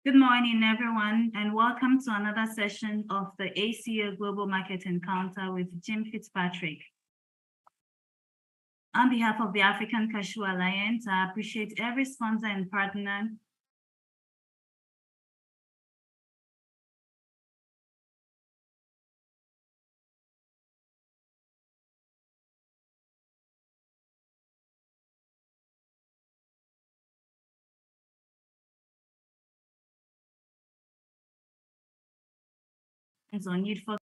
Good morning, everyone, and welcome to another session of the ACO Global Market Encounter with Jim Fitzpatrick. On behalf of the African Cashew Alliance, I appreciate every sponsor and partner is on need for.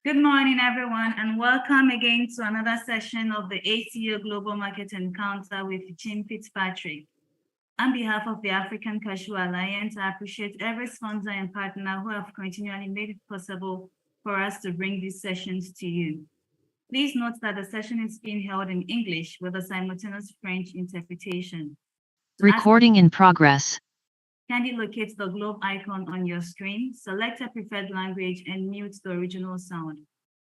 Good morning, everyone, and welcome again to another session of the ACO Global Market Encounter with Jim Fitzpatrick. On behalf of the African Cashew Alliance, I appreciate every sponsor and partner who have continually made it possible for us to bring these sessions to you. Please note that the session is being held in English with a simultaneous French interpretation. Recording in progress. Kindly locate the globe icon on your screen, select a preferred language, and mute the original sound.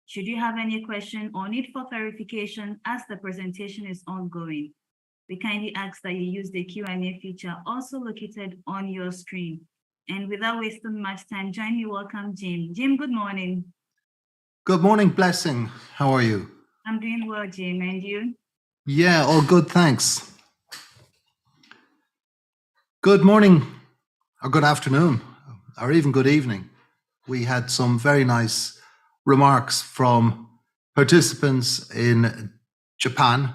Should you have any question or need for clarification as the presentation is ongoing, we kindly ask that you use the Q&A feature also located on your screen. And without wasting much time, join me welcome Jim. Jim, good morning. Good morning, Blessing. How are you? I'm doing well, Jim, and you? Yeah, all good, thanks. Good morning, or good afternoon, or even good evening. We had some very nice remarks from participants in Japan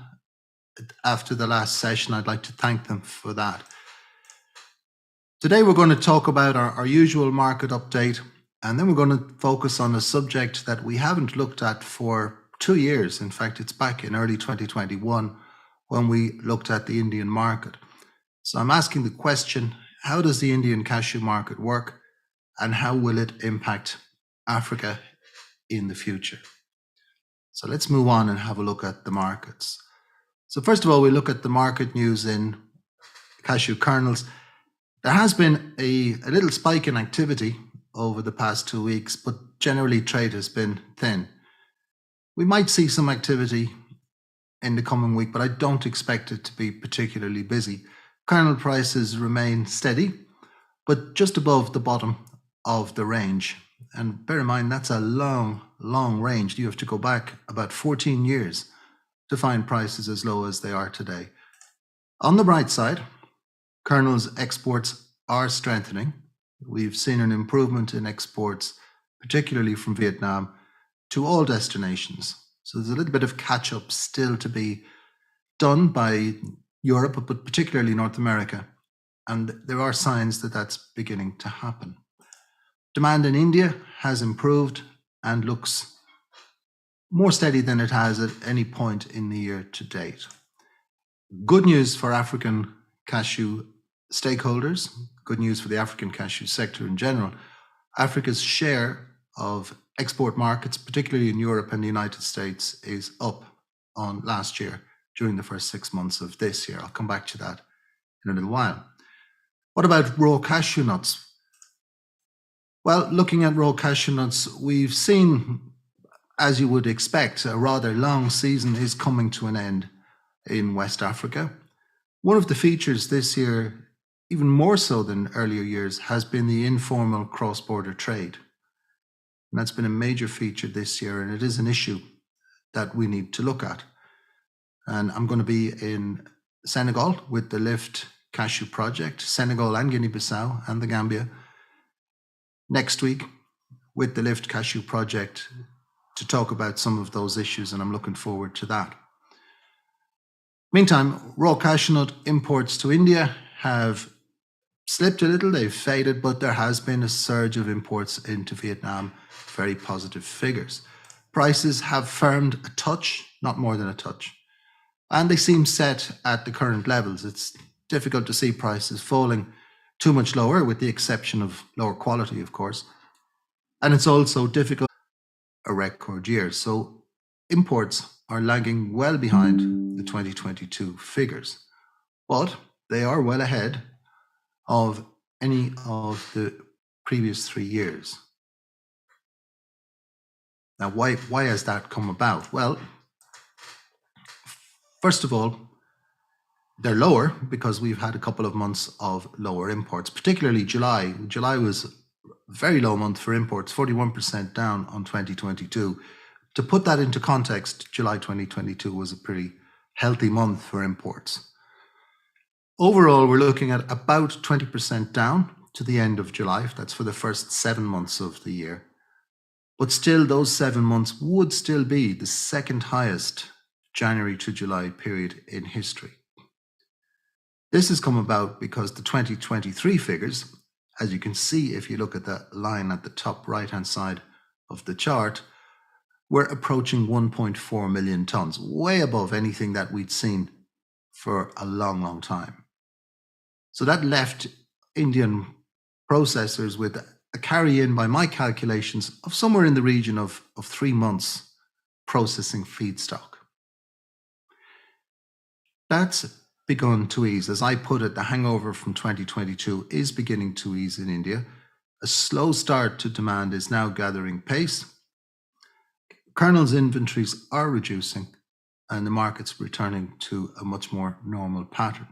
after the last session. I'd like to thank them for that. Today we're going to talk about our usual market update, and then we're going to focus on a subject that we haven't looked at for 2 years. In fact, it's back in early 2021 when we looked at the Indian market. So I'm asking the question, how does the Indian cashew market work, and how will it impact Africa in the future? So let's move on and have a look at the markets. So first of all, we look at the market news in cashew kernels. There has been a little spike in activity over the past 2 weeks, but generally trade has been thin. We might see some activity in the coming week, but I don't expect it to be particularly busy. Kernel prices remain steady, but just above the bottom of the range. And bear in mind, that's a long range. You have to go back about 14 years to find prices as low as they are today. On the bright side, kernels exports are strengthening. We've seen an improvement in exports, particularly from Vietnam, to all destinations. So there's a little bit of catch up still to be done by Europe, but particularly North America. And there are signs that that's beginning to happen. Demand in India has improved and looks more steady than it has at any point in the year to date. Good news for African cashew stakeholders, good news for the African cashew sector in general. Africa's share of export markets, particularly in Europe and the United States, is up on last year during the first 6 months of this year. I'll come back to that in a little while. What about raw cashew nuts? Well, looking at raw cashew nuts, we've seen, as you would expect, a rather long season is coming to an end in West Africa. One of the features this year, even more so than earlier years, has been the informal cross-border trade. And that's been a major feature this year, and it is an issue that we need to look at. And I'm going to be in Senegal with the Lift Cashew Project, Senegal and Guinea-Bissau and the Gambia, next week with the Lift Cashew Project to talk about some of those issues, and I'm looking forward to that. Meantime, raw cashew nut imports to India have slipped a little, they've faded, but there has been a surge of imports into Vietnam, very positive figures. Prices have firmed a touch, not more than a touch, and they seem set at the current levels. It's difficult to see prices falling too much lower, with the exception of lower quality, of course. And it's also difficult a record year. So imports are lagging well behind the 2022 figures, but they are well ahead of any of the previous 3 years. Now, why has that come about? Well, first of all, they're lower because we've had a couple of months of lower imports, particularly July. July was a very low month for imports, 41% down on 2022. To put that into context, July 2022 was a pretty healthy month for imports. Overall, we're looking at about 20% down to the end of July. That's for the first 7 months of the year. But still, those 7 months would still be the second highest January to July period in history. This has come about because the 2023 figures, as you can see if you look at that line at the top right-hand side of the chart, we're approaching 1.4 million tons, way above anything that we'd seen for a long, long time. So that left Indian processors with a carry-in, by my calculations, of somewhere in the region of 3 months processing feedstock. That's begun to ease. As I put it, the hangover from 2022 is beginning to ease in India. A slow start to demand is now gathering pace. Kernels inventories are reducing and the market's returning to a much more normal pattern.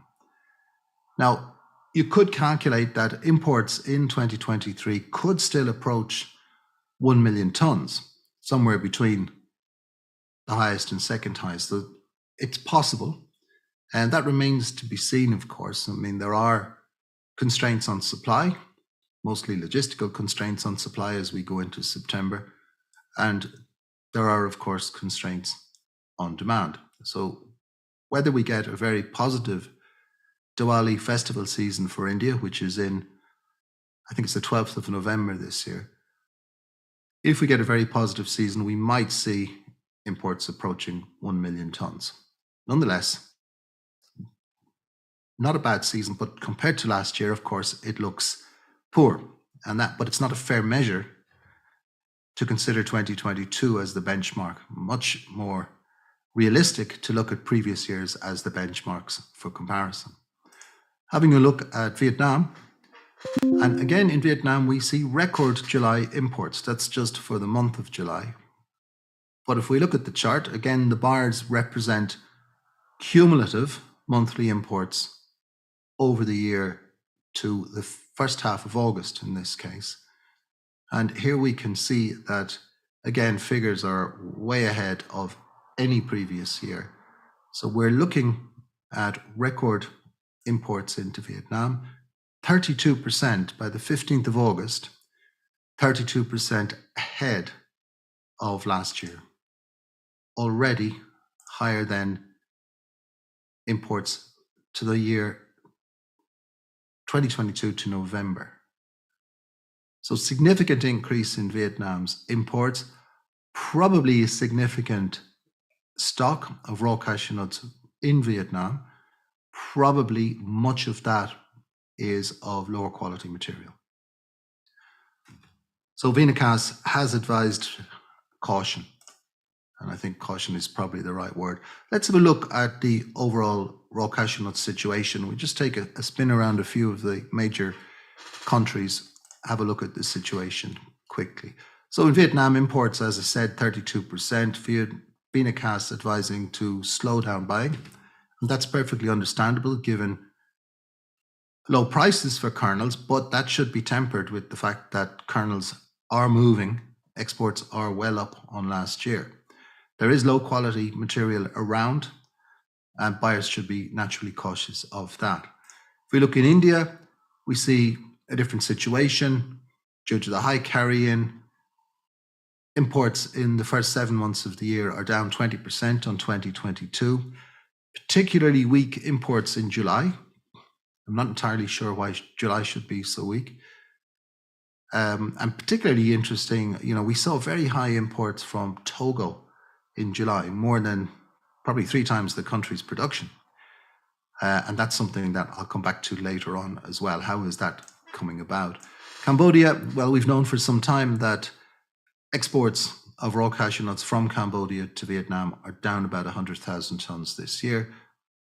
Now, you could calculate that imports in 2023 could still approach 1 million tons, somewhere between the highest and second highest. So it's possible. And that remains to be seen, of course. I mean, there are constraints on supply, mostly logistical constraints on supply as we go into September. And there are, of course, constraints on demand. So whether we get a very positive Diwali festival season for India, which is in, I think it's the 12th of November this year. If we get a very positive season, we might see imports approaching 1 million tons. Nonetheless, not a bad season, but compared to last year, of course, it looks poor. But it's not a fair measure to consider 2022 as the benchmark. Much more realistic to look at previous years as the benchmarks for comparison. Having a look at Vietnam, and again in Vietnam we see record July imports. That's just for the month of July. But if we look at the chart, again the bars represent cumulative monthly imports over the year to the first half of August in this case. And here we can see that, again, figures are way ahead of any previous year. So we're looking at record imports into Vietnam, 32% by the 15th of August, 32% ahead of last year. Already higher than imports to the year 2022 to November. So significant increase in Vietnam's imports, probably a significant stock of raw cashew nuts in Vietnam. Probably much of that is of lower quality material. So Vinacas has advised caution, and I think caution is probably the right word. Let's have a look at the overall raw cashew nut situation. We just take a spin around a few of the major countries, have a look at the situation quickly. So in Vietnam, imports, as I said, 32%. Vinacas advising to slow down buying. And that's perfectly understandable given low prices for kernels, but that should be tempered with the fact that kernels are moving. Exports are well up on last year. There is low quality material around, and buyers should be naturally cautious of that. If we look in India, we see a different situation due to the high carry-in. Imports in the first 7 months of the year are down 20% on 2022. Particularly weak imports in July. I'm not entirely sure why July should be so weak. And particularly interesting, we saw very high imports from Togo in July, more than probably 3 times the country's production. And that's something that I'll come back to later on as well. How is that coming about? Cambodia, well, we've known for some time that exports of raw cashew nuts from Cambodia to Vietnam are down about 100,000 tons this year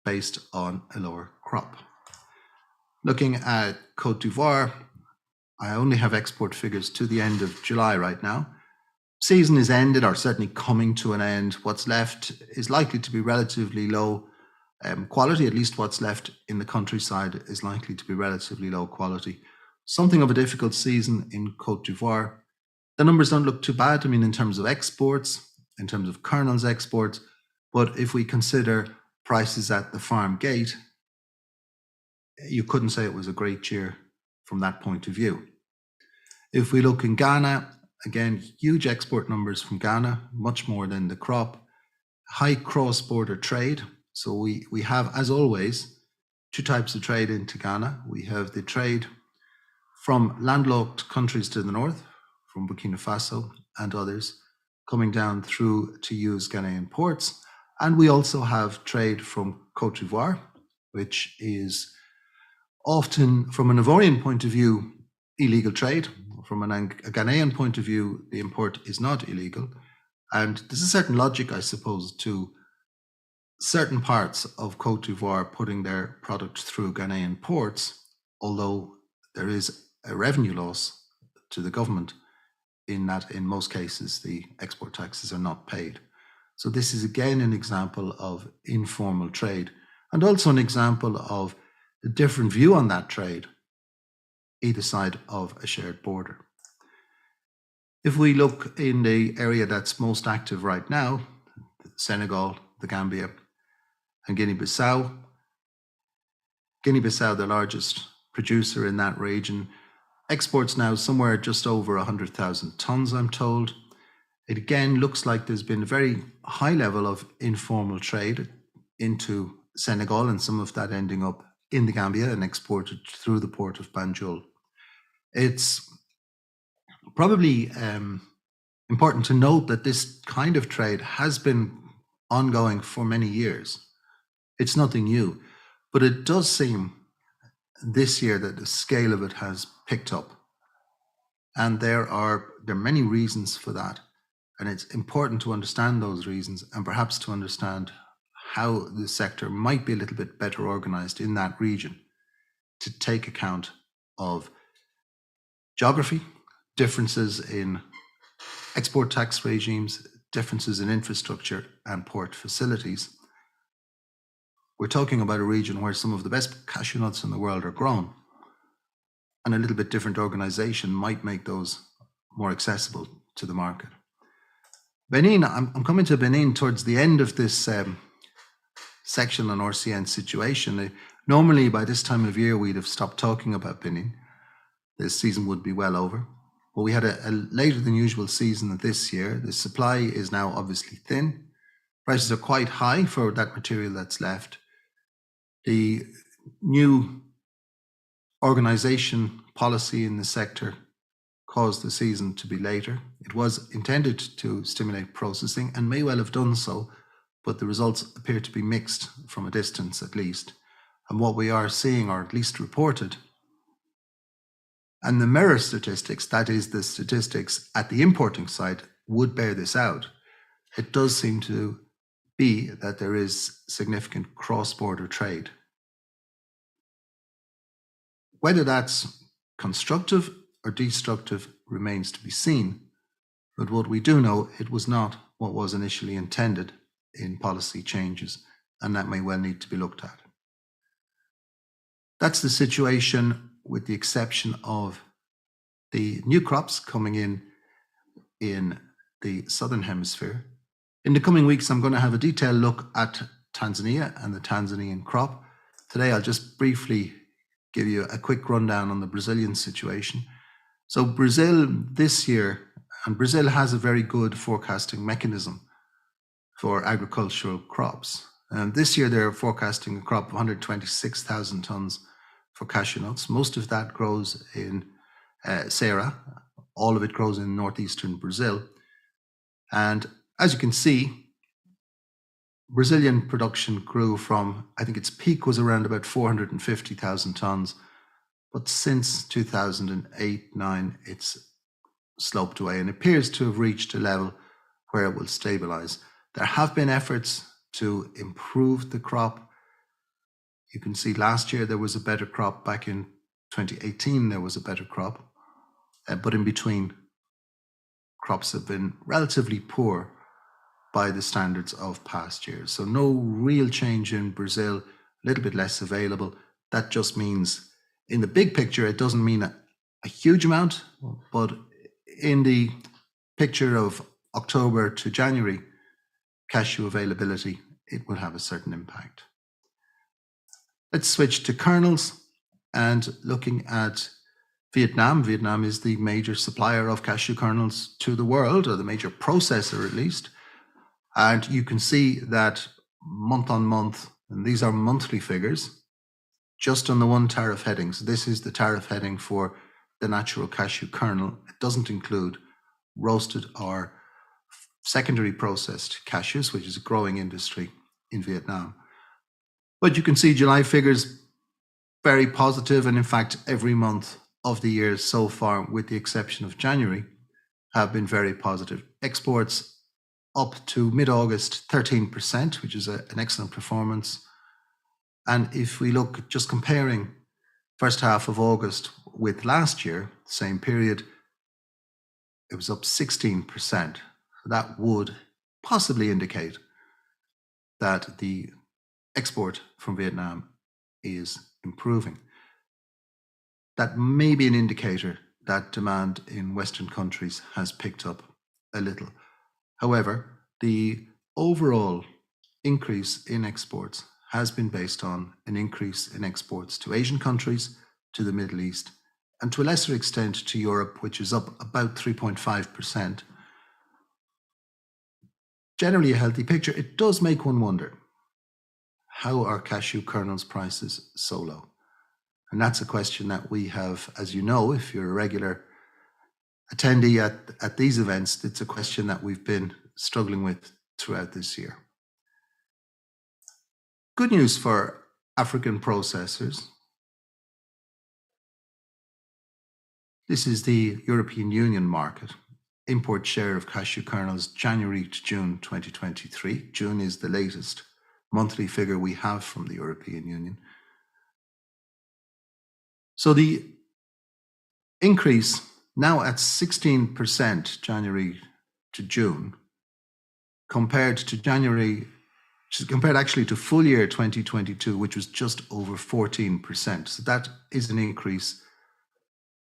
based on a lower crop. Looking at Côte d'Ivoire, I only have export figures to the end of July right now. season is ended, or certainly coming to an end. What's left is likely to be relatively low quality. At least what's left in the countryside is likely to be relatively low quality. Something of a difficult season in Côte d'Ivoire. The numbers don't look too bad. I mean, in terms of exports, in terms of kernels exports, but if we consider prices at the farm gate, you couldn't say it was a great year from that point of view. If we look in Ghana, again, huge export numbers from Ghana, much more than the crop. High cross-border trade. So we have, as always, two types of trade into Ghana. We have the trade from landlocked countries to the north, from Burkina Faso and others, coming down through to use Ghanaian ports. And we also have trade from Côte d'Ivoire, which is often, from an Ivorian point of view, illegal trade. From a Ghanaian point of view, the import is not illegal. And there's a certain logic, I suppose, to certain parts of Côte d'Ivoire putting their product through Ghanaian ports, although there is a revenue loss to the government in that in most cases the export taxes are not paid. So this is again an example of informal trade, and also an example of a different view on that trade either side of a shared border. If we look in the area that's most active right now, Senegal, the Gambia, and Guinea-Bissau. Guinea-Bissau, the largest producer in that region, exports now somewhere just over 100,000 tons, I'm told. It again looks like there's been a very high level of informal trade into Senegal, and some of that ending up in the Gambia and exported through the port of Banjul. It's probably important to note that this kind of trade has been ongoing for many years. It's nothing new, but it does seem this year that the scale of it has picked up. And there are many reasons for that. And it's important to understand those reasons, and perhaps to understand how the sector might be a little bit better organized in that region to take account of geography, differences in export tax regimes, differences in infrastructure and port facilities. We're talking about a region where some of the best cashew nuts in the world are grown, and a little bit different organization might make those more accessible to the market. Benin, I'm coming to Benin towards the end of this section on RCN situation. Normally by this time of year we'd have stopped talking about Benin. This season would be well over. But we had a later than usual season this year. The supply is now obviously thin. Prices are quite high for that material that's left. The new organization policy in the sector caused the season to be later. It was intended to stimulate processing and may well have done so, but the results appear to be mixed from a distance at least. And what we are seeing, or at least reported, and the mirror statistics, that is the statistics at the importing side, would bear this out. It does seem to be that there is significant cross-border trade. Whether that's constructive or destructive remains to be seen, but what we do know, it was not what was initially intended in policy changes, and that may well need to be looked at. That's the situation, with the exception of the new crops coming in the southern hemisphere. In the coming weeks, I'm going to have a detailed look at Tanzania and the Tanzanian crop. Today, I'll just briefly give you a quick rundown on the Brazilian situation. So Brazil this year, and Brazil has a very good forecasting mechanism for agricultural crops. And this year they're forecasting a crop of 126,000 tons for cashew nuts. Most of that grows in Ceará. All of it grows in northeastern Brazil. And as you can see, Brazilian production grew from, I think its peak was around about 450,000 tons. But since 2008-9, it's sloped away and appears to have reached a level where it will stabilize. There have been efforts to improve the crop. You can see last year there was a better crop. Back in 2018 there was a better crop, but in between crops have been relatively poor by the standards of past years. So no real change in Brazil, a little bit less available. That just means, in the big picture, it doesn't mean a huge amount, but in the picture of October to January, cashew availability, it will have a certain impact. Let's switch to kernels and looking at Vietnam. Vietnam is the major supplier of cashew kernels to the world, or the major processor at least. And you can see that month on month, and these are monthly figures, just on the one tariff heading. So this is the tariff heading for the natural cashew kernel. It doesn't include roasted or secondary processed cashews, which is a growing industry in Vietnam. But you can see July figures very positive, and in fact, every month of the year so far, with the exception of January, have been very positive. Exports up to mid-August, 13%, which is an excellent performance. And if we look just comparing first half of August with last year, same period, it was up 16%. That would possibly indicate that the export from Vietnam is improving. That may be an indicator that demand in Western countries has picked up a little. However, the overall increase in exports has been based on an increase in exports to Asian countries, to the Middle East, and to a lesser extent to Europe, which is up about 3.5%. Generally a healthy picture. It does make one wonder, how are cashew kernels prices so low? And that's a question that we have, as you know, if you're a regular attendee at these events, it's a question that we've been struggling with throughout this year. Good news for African processors. This is the European Union market. Import share of cashew kernels January to June 2023. June is the latest monthly figure we have from the European Union. So the increase now at 16% January to June, compared actually to full year 2022, which was just over 14%. So that is an increase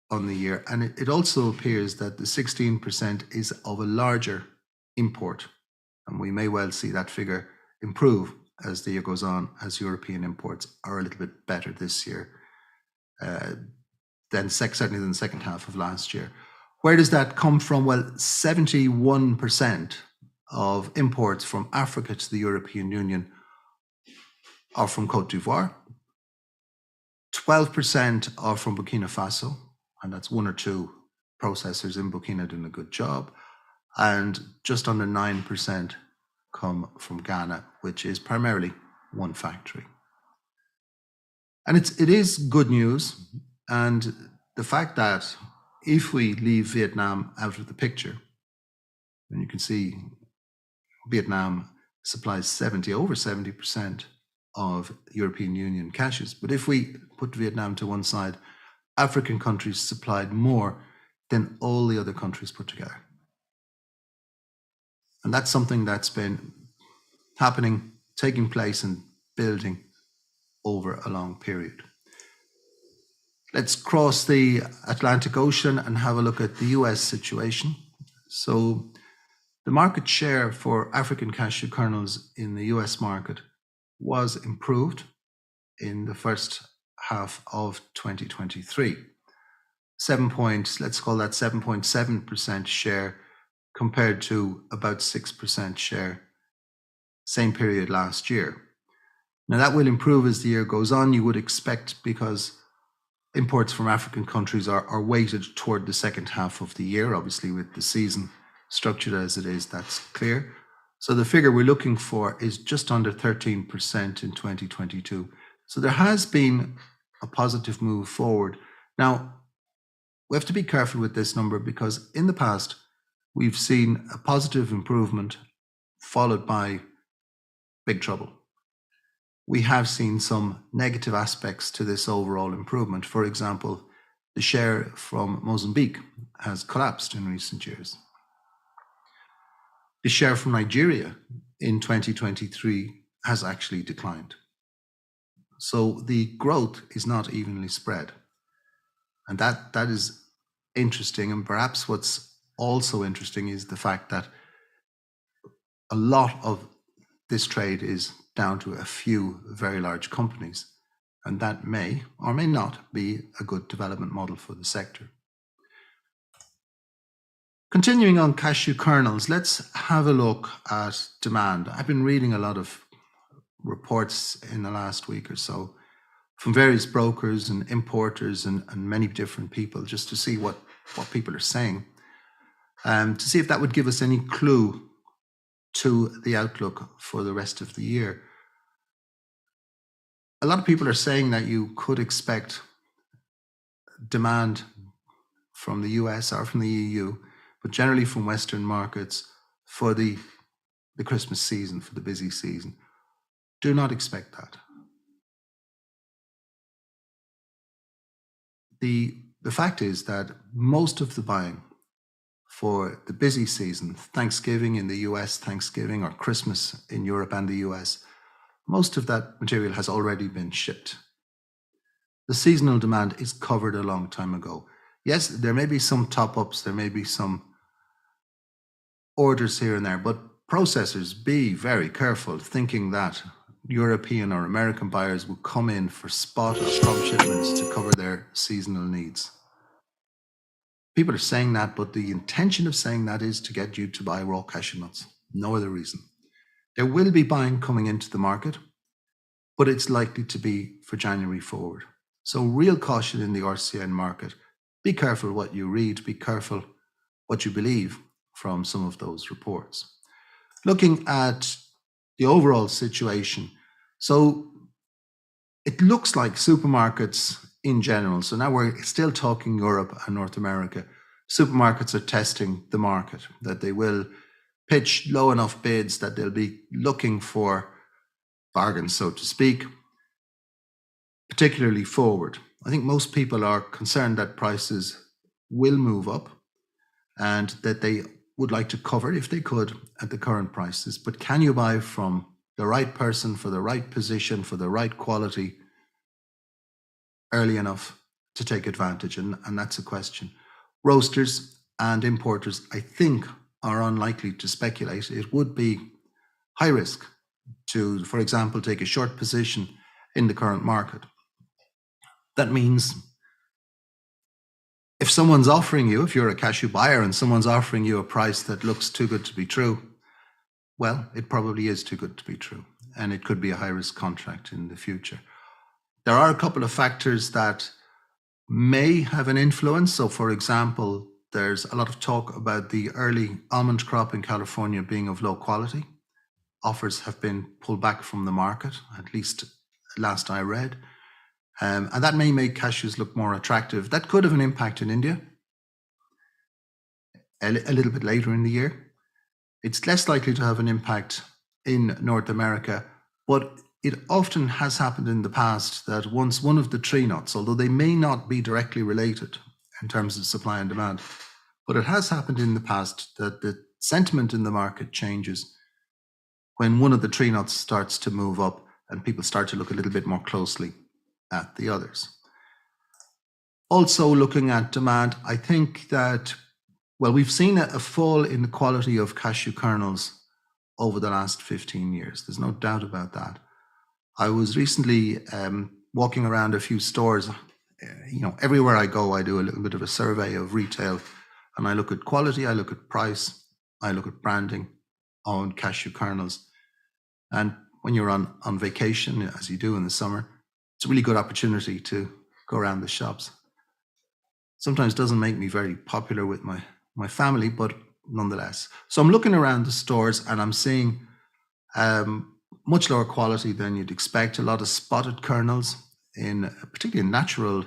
on the year. And it also appears that the 16% is of a larger import. And we may well see that figure improve as the year goes on, as European imports are a little bit better this year certainly than the second half of last year. Where does that come from? Well, 71% of imports from Africa to the European Union are from Côte d'Ivoire. 12% are from Burkina Faso, and that's one or two processors in Burkina doing a good job. And just under 9% come from Ghana, which is primarily one factory. And it is good news. And the fact that if we leave Vietnam out of the picture, and you can see Vietnam supplies over 70% of European Union cashews. But if we put Vietnam to one side, African countries supplied more than all the other countries put together. And that's something that's been happening, taking place and building over a long period. Let's cross the Atlantic Ocean and have a look at the US situation. So the market share for African cashew kernels in the US market was improved in the first half of 2023. Let's call that 7.7% share compared to about 6% share same period last year. Now that will improve as the year goes on, you would expect, because imports from African countries are weighted toward the second half of the year, obviously with the season structured as it is, that's clear. So the figure we're looking for is just under 13% in 2022. So there has been a positive move forward. Now, we have to be careful with this number because in the past, we've seen a positive improvement followed by big trouble. We have seen some negative aspects to this overall improvement. For example, the share from Mozambique has collapsed in recent years. the share from Nigeria in 2023 has actually declined. So the growth is not evenly spread. And that is interesting. And perhaps what's also interesting is the fact that a lot of this trade is down to a few very large companies. And that may or may not be a good development model for the sector. Continuing on cashew kernels, let's have a look at demand. I've been reading a lot of reports in the last week or so from various brokers and importers and many different people, just to see what people are saying, to see if that would give us any clue to the outlook for the rest of the year. A lot of people are saying that you could expect demand from the US or from the EU, but generally from Western markets for the Christmas season, for the busy season. Do not expect that. The fact is that most of the buying for the busy season, Thanksgiving in the US, Thanksgiving or Christmas in Europe and the US, most of that material has already been shipped. The seasonal demand is covered a long time ago. Yes, there may be some top-ups, there may be some orders here and there, but processors, be very careful thinking that European or American buyers will come in for spot or scrum shipments to cover their seasonal needs. People are saying that, but the intention of saying that is to get you to buy raw cashew nuts. No other reason. There will be buying coming into the market, but it's likely to be for January forward. So real caution in the RCN market. Be careful what you read, be careful what you believe from some of those reports. Looking at the overall situation, so it looks like supermarkets in general, so now we're still talking Europe and North America, supermarkets are testing the market, that they will pitch low enough bids that they'll be looking for bargains, so to speak, particularly forward. I think most people are concerned that prices will move up and that they would like to cover, if they could, at the current prices. But can you buy from the right person for the right position, for the right quality early enough to take advantage? And that's a question. Roasters and importers, I think, are unlikely to speculate. It would be high risk to, for example, take a short position in the current market. That means if someone's offering you, if you're a cashew buyer and someone's offering you a price that looks too good to be true, well, it probably is too good to be true, and it could be a high-risk contract in the future. There are a couple of factors that may have an influence. So, for example, there's a lot of talk about the early almond crop in California being of low quality. Offers have been pulled back from the market, at least last I read. And that may make cashews look more attractive. That could have an impact in India a little bit later in the year. It's less likely to have an impact in North America, but it often has happened in the past that once one of the tree nuts, although they may not be directly related in terms of supply and demand, but it has happened in the past that the sentiment in the market changes when one of the tree nuts starts to move up and people start to look a little bit more closely at the others. Also looking at demand, I think that, well, we've seen a fall in the quality of cashew kernels over the last 15 years. There's no doubt about that. I was recently walking around a few stores. Everywhere I go, I do a little bit of a survey of retail, and I look at quality, I look at price, I look at branding on cashew kernels. And when you're on vacation, as you do in the summer, it's a really good opportunity to go around the shops. Sometimes doesn't make me very popular with my family, but nonetheless. So I'm looking around the stores and I'm seeing much lower quality than you'd expect. A lot of spotted kernels, particularly natural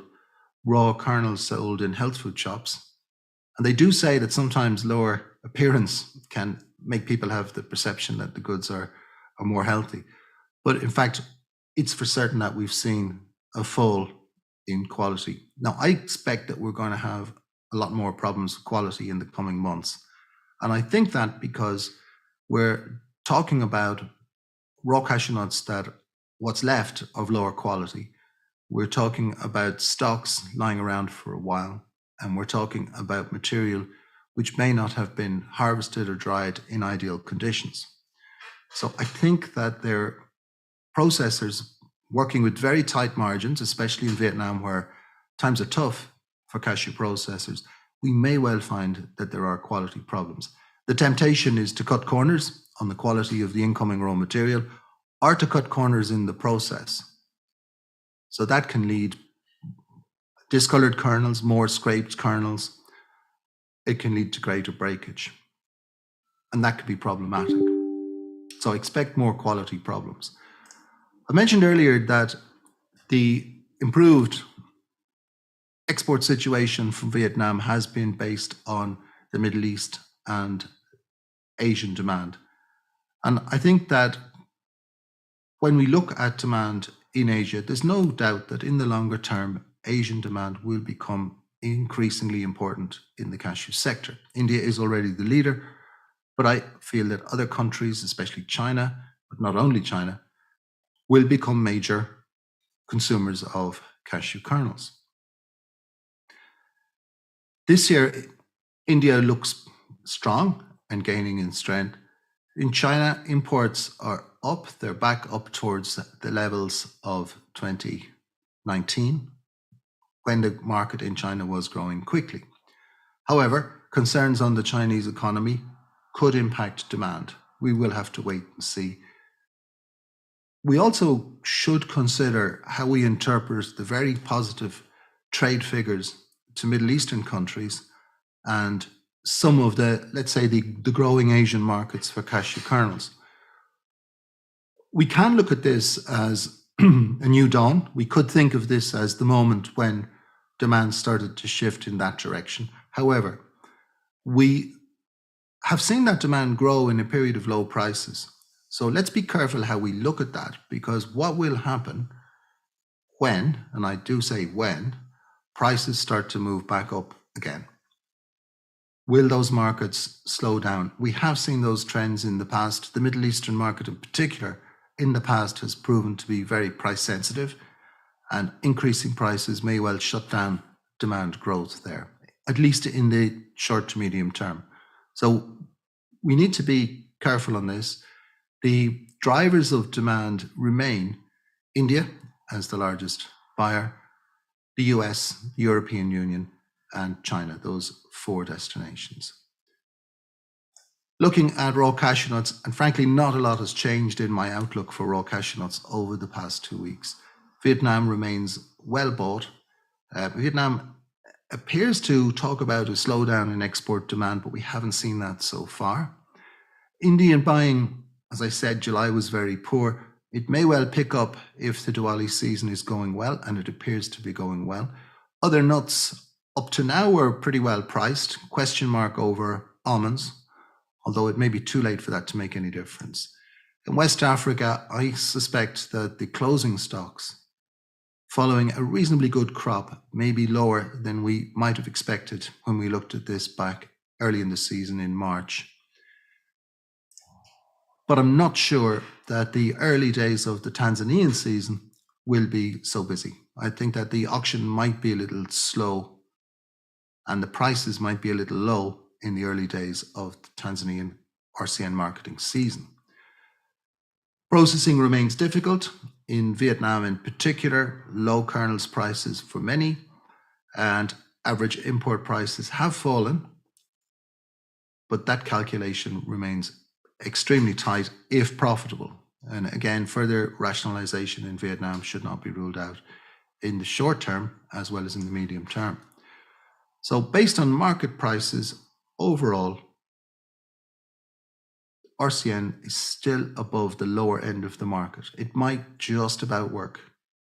raw kernels sold in health food shops. And they do say that sometimes lower appearance can make people have the perception that the goods are more healthy. But in fact, it's for certain that we've seen a fall in quality. Now, I expect that we're going to have a lot more problems with quality in the coming months. And I think that because we're talking about raw cashew nuts that what's left of lower quality. We're talking about stocks lying around for a while, and we're talking about material which may not have been harvested or dried in ideal conditions. So I think that they're processors working with very tight margins, especially in Vietnam, where times are tough for cashew processors. We may well find that there are quality problems. The temptation is to cut corners on the quality of the incoming raw material, or to cut corners in the process. So that can lead discolored kernels, more scraped kernels. It can lead to greater breakage. And that could be problematic. So expect more quality problems. I mentioned earlier that the improved export situation from Vietnam has been based on the Middle East and Asian demand. And I think that when we look at demand in Asia, there's no doubt that in the longer term, Asian demand will become increasingly important in the cashew sector. India is already the leader, but I feel that other countries, especially China, but not only China, will become major consumers of cashew kernels. This year, India looks strong and gaining in strength. In China, imports are up. They're back up towards the levels of 2019, when the market in China was growing quickly. However, concerns on the Chinese economy could impact demand. We will have to wait and see. We also should consider how we interpret the very positive trade figures to Middle Eastern countries and some of the, let's say, the growing Asian markets for cashew kernels. We can look at this as a new dawn. We could think of this as the moment when demand started to shift in that direction. However, we have seen that demand grow in a period of low prices. So let's be careful how we look at that, because what will happen when, and I do say when, prices start to move back up again? Will those markets slow down? We have seen those trends in the past. The Middle Eastern market in particular, in the past, has proven to be very price sensitive, and increasing prices may well shut down demand growth there, at least in the short to medium term. So we need to be careful on this. The drivers of demand remain India as the largest buyer, the US, the European Union, and China, those four destinations. Looking at raw cashew nuts, and frankly, not a lot has changed in my outlook for raw cashew nuts over the past 2 weeks. Vietnam remains well bought. Vietnam appears to talk about a slowdown in export demand, but we haven't seen that so far. Indian buying, as I said, July was very poor. It may well pick up if the Diwali season is going well, and it appears to be going well. Other nuts up to now were pretty well priced, question mark over almonds, although it may be too late for that to make any difference. In West Africa, I suspect that the closing stocks, following a reasonably good crop, may be lower than we might have expected when we looked at this back early in the season in March. But I'm not sure that the early days of the Tanzanian season will be so busy. I think that the auction might be a little slow and the prices might be a little low in the early days of the Tanzanian RCN marketing season. Processing remains difficult. In Vietnam in particular, low kernels prices for many and average import prices have fallen, but that calculation remains extremely tight if profitable. And again, further rationalization in Vietnam should not be ruled out in the short term as well as in the medium term. So based on market prices overall, RCN is still above the lower end of the market. It might just about work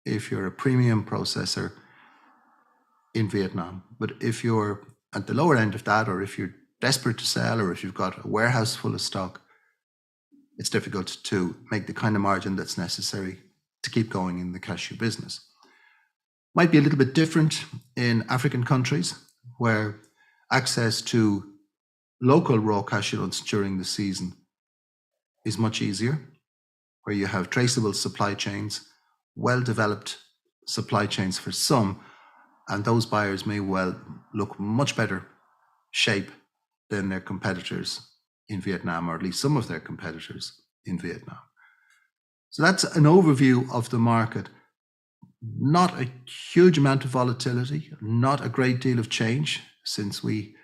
if you're a premium processor in Vietnam. But if you're at the lower end of that, or if you're desperate to sell, or if you've got a warehouse full of stock, it's difficult to make the kind of margin that's necessary to keep going in the cashew business. Might be a little bit different in African countries where access to local raw cashew nuts during the season is much easier, where you have traceable supply chains, well-developed supply chains for some, and those buyers may well look much better shape than their competitors in Vietnam, or at least some of their competitors in Vietnam. So that's an overview of the market. Not a huge amount of volatility, not a great deal of change since we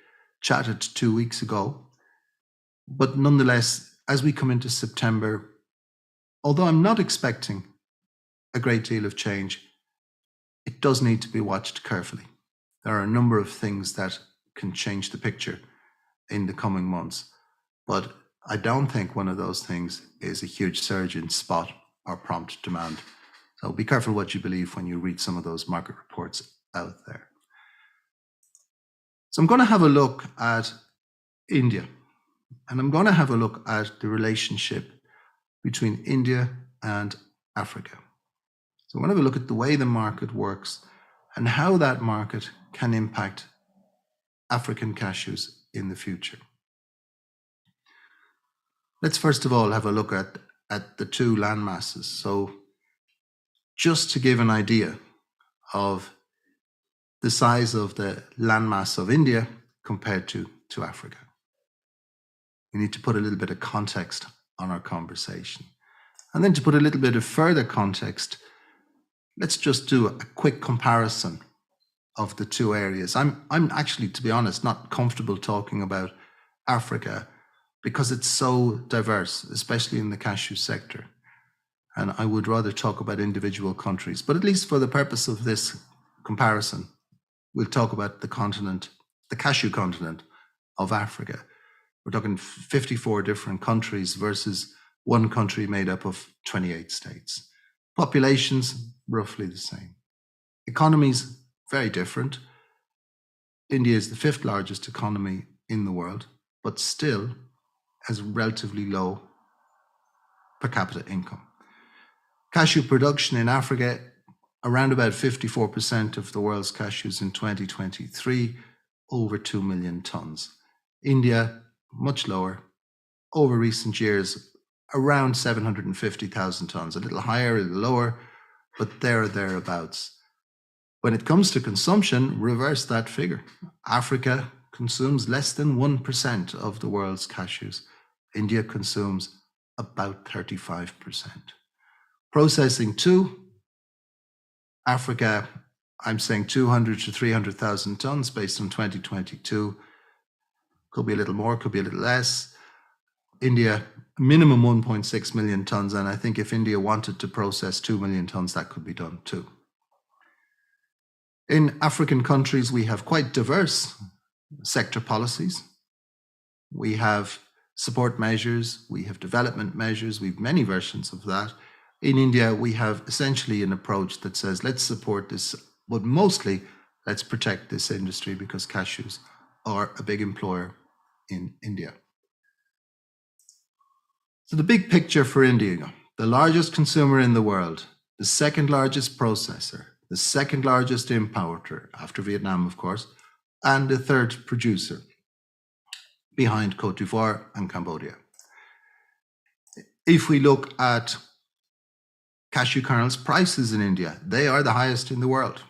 chatted 2 weeks ago. But nonetheless, as we come into September, although I'm not expecting a great deal of change, it does need to be watched carefully. There are a number of things that can change the picture in the coming months, but I don't think one of those things is a huge surge in spot or prompt demand. So be careful what you believe when you read some of those market reports out there. So I'm going to have a look at India, and I'm going to have a look at the relationship between India and Africa. So I'm going to have a look at the way the market works and how that market can impact African cashews in the future. Let's first of all have a look at the two land masses. So just to give an idea of the size of the landmass of India compared to Africa, we need to put a little bit of context on our conversation. And then to put a little bit of further context, let's just do a quick comparison of the two areas. I'm actually, to be honest, not comfortable talking about Africa because it's so diverse, especially in the cashew sector. And I would rather talk about individual countries. But at least for the purpose of this comparison, we'll talk about the continent, the cashew continent of Africa. We're talking 54 different countries versus one country made up of 28 states. Populations, roughly the same. Economies, very different. India is the 5th largest economy in the world, but still has relatively low per capita income. Cashew production in Africa, around about 54% of the world's cashews in 2023, over 2 million tons. India, much lower. Over recent years, around 750,000 tons, a little higher, a little lower, but thereabouts. When it comes to consumption, reverse that figure. Africa consumes less than 1% of the world's cashews. India consumes about 35%. Processing too, Africa, I'm saying 200 to 300,000 tons based on 2022. Could be a little more, could be a little less. India, minimum 1.6 million tons, and I think if India wanted to process 2 million tons, that could be done too. In African countries, we have quite diverse sector policies. We have support measures, we have development measures, we have many versions of that. In India, we have essentially an approach that says, let's support this, but mostly let's protect this industry because cashews are a big employer in India. So the big picture for India, the largest consumer in the world, the 2nd largest processor, the 2nd largest importer, after Vietnam, of course, and the 3rd producer behind Côte d'Ivoire and Cambodia. If we look at cashew kernels prices in India, they are the highest in the world.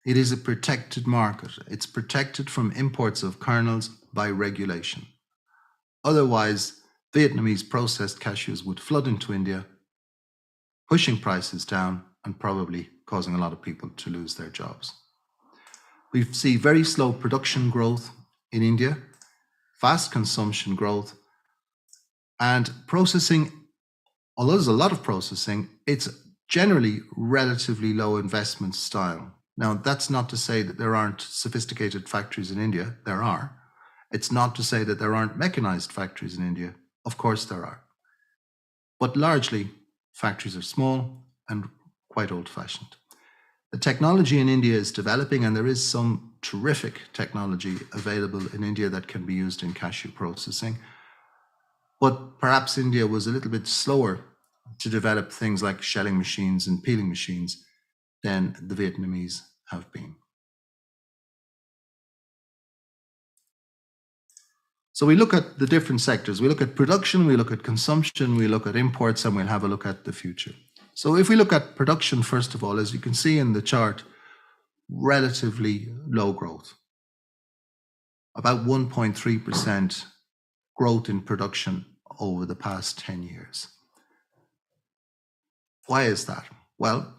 It is a protected market. It's protected from imports of kernels by regulation. Otherwise, Vietnamese processed cashews would flood into India, pushing prices down and probably causing a lot of people to lose their jobs. We see very slow production growth in India, fast consumption growth, and processing. Although there's a lot of processing, it's generally relatively low investment style. Now, that's not to say that there aren't sophisticated factories in India. There are. It's not to say that there aren't mechanized factories in India. Of course there are. But largely, factories are small and quite old-fashioned. The technology in India is developing, and there is some terrific technology available in India that can be used in cashew processing. But perhaps India was a little bit slower to develop things like shelling machines and peeling machines than the Vietnamese have been. So we look at the different sectors. We look at production, we look at consumption, we look at imports, and we'll have a look at the future. So if we look at production, first of all, as you can see in the chart, relatively low growth. About 1.3% growth in production over the past 10 years. Why is that? Well,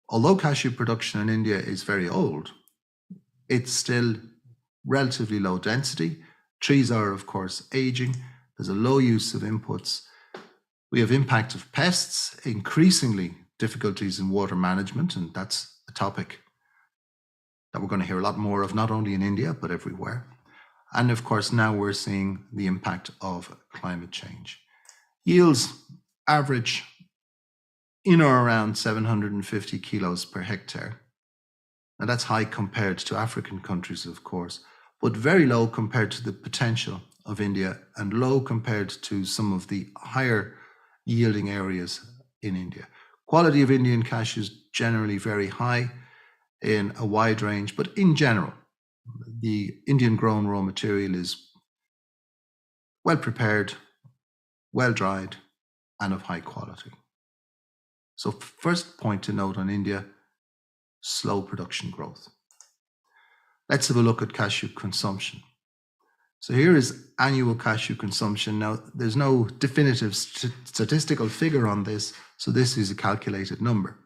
although cashew production in India is very old, it's still relatively low density. Trees are, of course, aging. There's a low use of inputs. We have impact of pests, increasingly difficulties in water management, and that's a topic that we're going to hear a lot more of, not only in India, but everywhere. And of course, now we're seeing the impact of climate change. Yields average in or around 750 kilos per hectare. Now that's high compared to African countries, of course, but very low compared to the potential of India and low compared to some of the higher yielding areas in India. Quality of Indian cashews generally very high in a wide range, but in general, the Indian grown raw material is well prepared, well dried, and of high quality. So first point to note on India, slow production growth. Let's have a look at cashew consumption. So here is annual cashew consumption. Now, there's no definitive statistical figure on this, so this is a calculated number,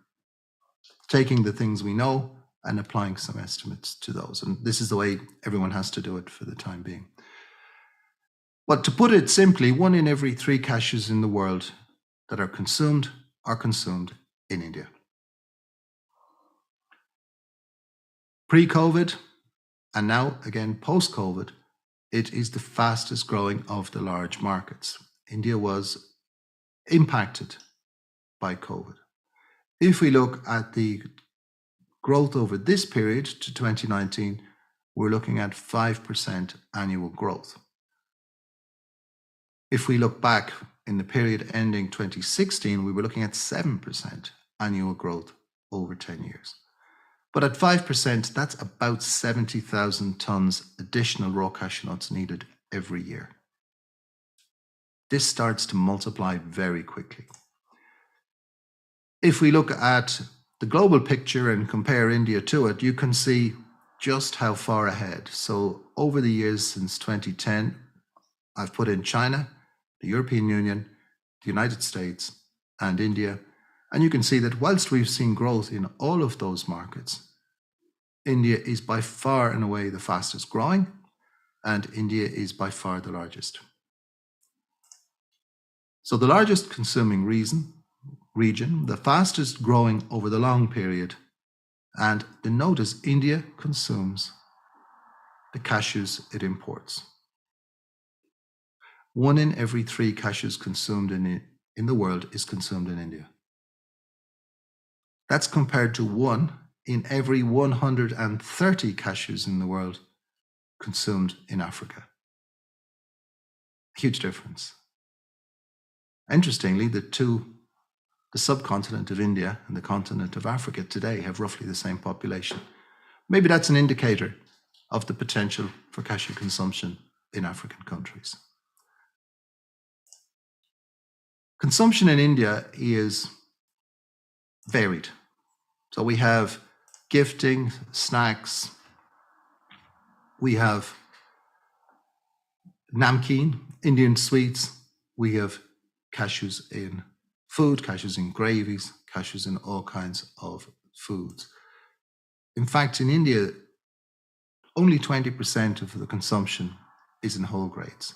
taking the things we know and applying some estimates to those. And this is the way everyone has to do it for the time being. But to put it simply, 1 in every 3 cashews in the world that are consumed in India. Pre-COVID, and now again post-COVID, it is the fastest growing of the large markets. India was impacted by COVID. If we look at the growth over this period to 2019, we're looking at 5% annual growth. If we look back in the period ending 2016, we were looking at 7% annual growth over 10 years. But at 5%, that's about 70,000 tons additional raw cashew nuts needed every year. This starts to multiply very quickly. If we look at the global picture and compare India to it, you can see just how far ahead. So over the years since 2010, I've put in China, the European Union, the United States, and India. And you can see that whilst we've seen growth in all of those markets, India is by far and away the fastest growing, and India is by far the largest. So the largest consuming region, the fastest growing over the long period, and the notice India consumes the cashews it imports. 1 in every 3 cashews consumed in the world is consumed in India. That's compared to 1 in every 130 cashews in the world consumed in Africa. Huge difference. Interestingly, the subcontinent of India and the continent of Africa today have roughly the same population. Maybe that's an indicator of the potential for cashew consumption in African countries. Consumption in India is varied. So we have gifting, snacks, we have namkeen, Indian sweets, we have cashews in food, cashews in gravies, cashews in all kinds of foods. In fact, in India, only 20% of the consumption is in whole grains.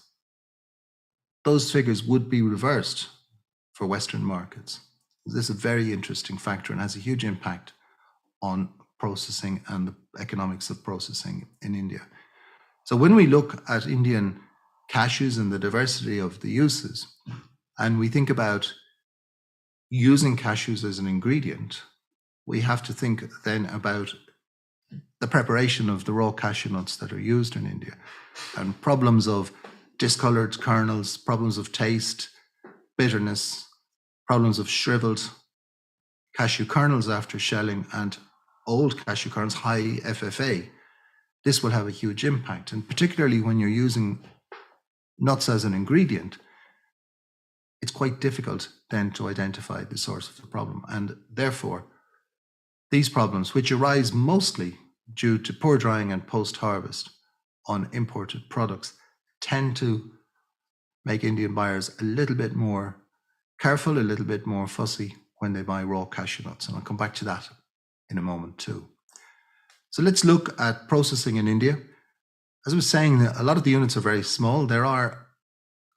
Those figures would be reversed for Western markets. This is a very interesting factor and has a huge impact on processing and the economics of processing in India. So when we look at Indian cashews and the diversity of the uses, and we think about using cashews as an ingredient, we have to think then about the preparation of the raw cashew nuts that are used in India, and problems of discolored kernels, problems of taste, bitterness, problems of shriveled cashew kernels after shelling, and old cashew kernels, high FFA. This will have a huge impact, and particularly when you're using nuts as an ingredient, it's quite difficult then to identify the source of the problem. And therefore, these problems, which arise mostly due to poor drying and post-harvest on imported products, tend to make Indian buyers a little bit more careful, a little bit more fussy when they buy raw cashew nuts. And I'll come back to that in a moment too. So let's look at processing in India. As I was saying, a lot of the units are very small. There are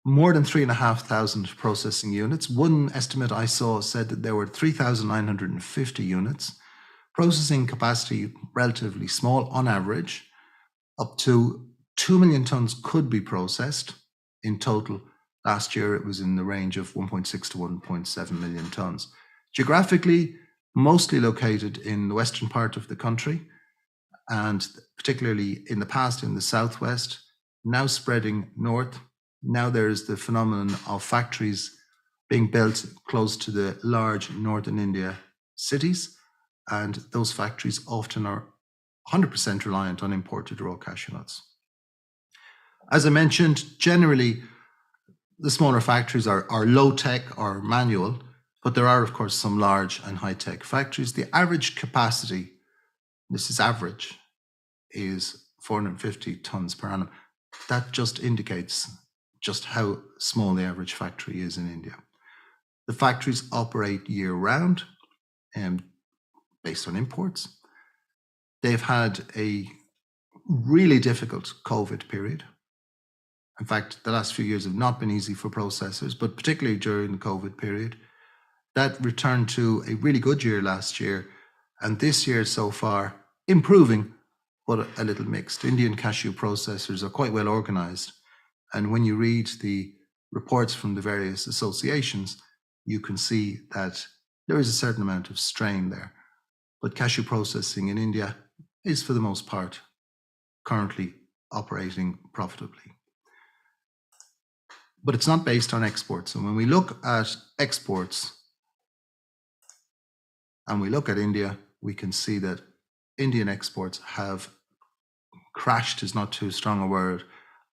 more than 3,500 processing units. One estimate I saw said that there were 3,950 units. Processing capacity relatively small on average. Up to 2 million tons could be processed in total. Last year, it was in the range of 1.6 to 1.7 million tons. Geographically, mostly located in the western part of the country, and particularly in the past in the southwest, now spreading north. Now there's the phenomenon of factories being built close to the large northern India cities, and those factories often are 100% reliant on imported raw cashew nuts. As I mentioned, generally, the smaller factories are low tech or manual, but there are, of course, some large and high tech factories. The average capacity, this is average, is 450 tons per annum. That just indicates just how small the average factory is in India. The factories operate year round based on imports. They've had a really difficult COVID period. In fact, the last few years have not been easy for processors, but particularly during the COVID period. That returned to a really good year last year, and this year so far improving, but a little mixed. Indian cashew processors are quite well organized, and when you read the reports from the various associations, you can see that there is a certain amount of strain there. But cashew processing in India is, for the most part, currently operating profitably. But it's not based on exports. And when we look at exports and we look at India, we can see that Indian exports have crashed, is not too strong a word,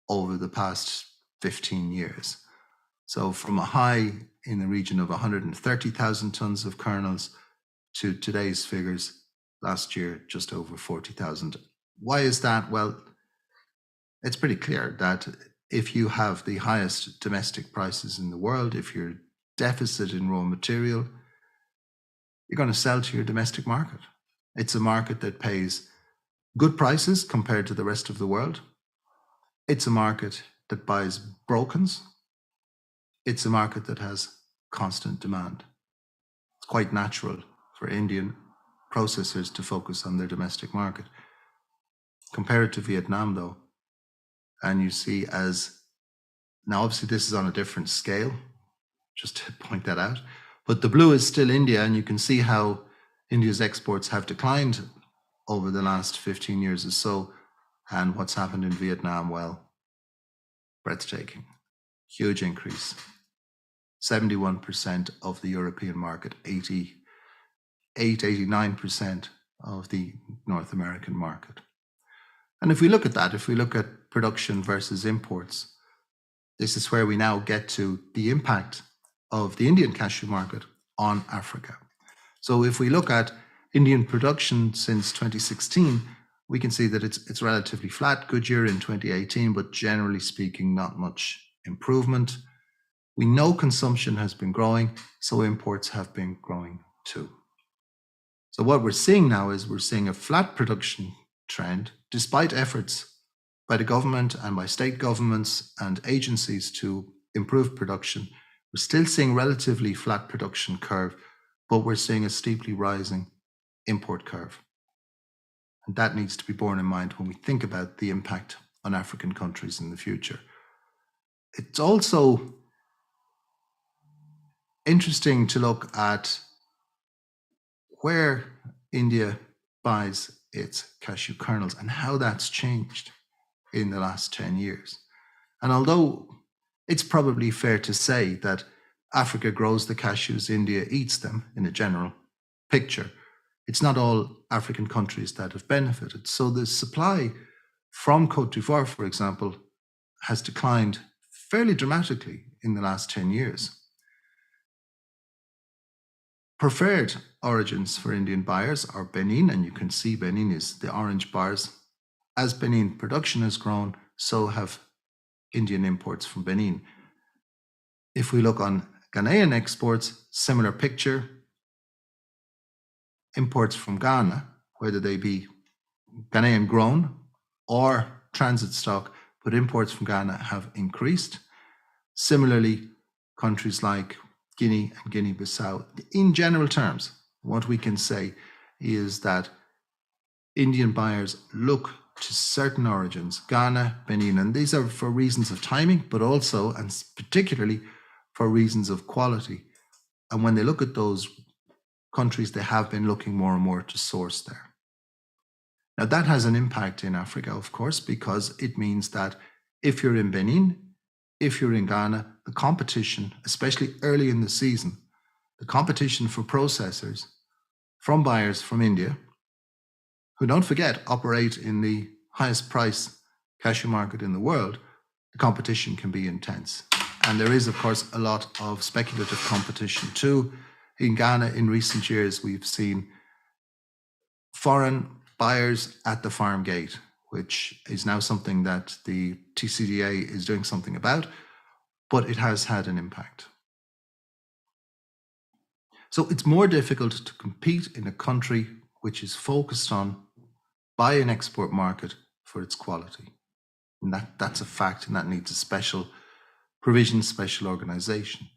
over the past 15 years. So from a high in the region of 130,000 tons of kernels to today's figures last year, just over 40,000. Why is that? Well, it's pretty clear that if you have the highest domestic prices in the world, if you're deficit in raw material, you're going to sell to your domestic market. It's a market that pays good prices compared to the rest of the world. It's a market that buys brokens. It's a market that has constant demand. It's quite natural for Indian processors to focus on their domestic market. Compare it to Vietnam, though, and you see as, now obviously this is on a different scale, just to point that out, but the blue is still India, and you can see how India's exports have declined over the last 15 years or so. And what's happened in Vietnam? Well, breathtaking, huge increase. 71% of the European market, 89% of the North American market. And if we look at that, if we look at production versus imports, this is where we now get to the impact of the Indian cashew market on Africa. So if we look at Indian production since 2016, we can see that it's relatively flat. Good year in 2018, but generally speaking, not much improvement. We know consumption has been growing, so imports have been growing too. So what we're seeing now is we're seeing a flat production trend, despite efforts by the government and by state governments and agencies to improve production. We're still seeing relatively flat production curve, but we're seeing a steeply rising import curve. And that needs to be borne in mind when we think about the impact on African countries in the future. It's also interesting to look at where India buys its cashew kernels and how that's changed in the last 10 years. And although it's probably fair to say that Africa grows the cashews, India eats them in a general picture, it's not all African countries that have benefited. So the supply from Côte d'Ivoire, for example, has declined fairly dramatically in the last 10 years. Preferred origins for Indian buyers are Benin, and you can see Benin is the orange bars. As Benin production has grown, so have Indian imports from Benin. If we look on Ghanaian exports, similar picture. Imports from Ghana, whether they be Ghanaian grown or transit stock, but imports from Ghana have increased. Similarly, countries like Guinea and Guinea-Bissau. In general terms, what we can say is that Indian buyers look to certain origins, Ghana, Benin, and these are for reasons of timing, but also, and particularly, for reasons of quality. And when they look at those countries, they have been looking more and more to source there. Now, that has an impact in Africa, of course, because it means that if you're in Benin, if you're in Ghana, the competition, especially early in the season, the competition for processors from buyers from India, who, don't forget, operate in the highest price cashew market in the world, the competition can be intense. And there is, of course, a lot of speculative competition too. In Ghana, in recent years, we've seen foreign buyers at the farm gate, which is now something that the TCDA is doing something about, but it has had an impact. So it's more difficult to compete in a country which is focused on buy and export market for its quality. And that's a fact, and that needs a special provision, special organization.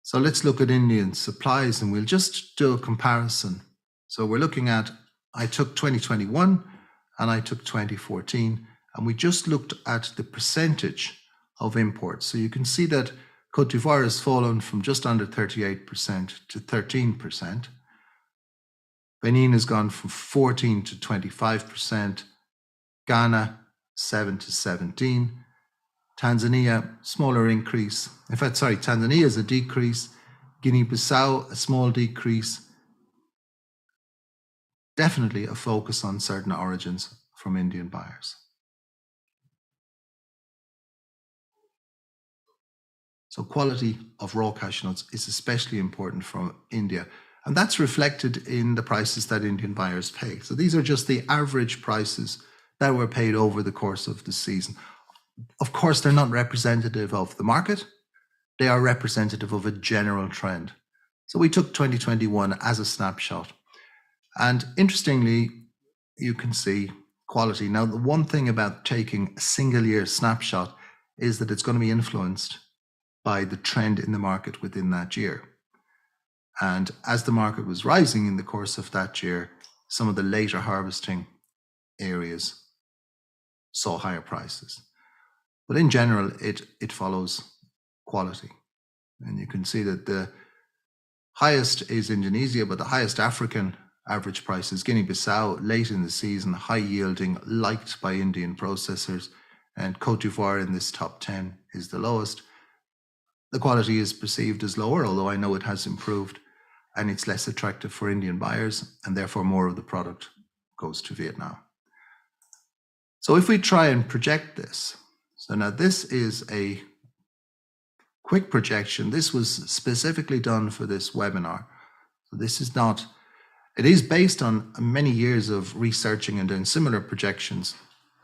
So let's look at Indian supplies, and we'll just do a comparison. So we're looking at, I took 2021 and I took 2014, and we just looked at the percentage of imports. So you can see that Côte d'Ivoire has fallen from just under 38% to 13%. Benin has gone from 14 to 25%. Ghana, 7 to 17. Tanzania, smaller increase. In fact, Tanzania is a decrease. Guinea-Bissau, a small decrease. Definitely a focus on certain origins from Indian buyers. So quality of raw cashew nuts is especially important from India. And that's reflected in the prices that Indian buyers pay. So these are just the average prices that were paid over the course of the season. Of course, they're not representative of the market. They are representative of a general trend. So we took 2021 as a snapshot. And interestingly, you can see quality. Now, the one thing about taking a single year snapshot is that it's going to be influenced by the trend in the market within that year. And as the market was rising in the course of that year, some of the later harvesting areas saw higher prices. But in general, it follows quality. And you can see that the highest is Indonesia, but the highest African average price is Guinea-Bissau, late in the season, high yielding, liked by Indian processors. And Côte d'Ivoire in this top 10 is the lowest. The quality is perceived as lower, although I know it has improved, and it's less attractive for Indian buyers, and therefore more of the product goes to Vietnam. So if we try and project this, so now this is a quick projection. This was specifically done for this webinar. So this is not, it is based on many years of researching and doing similar projections,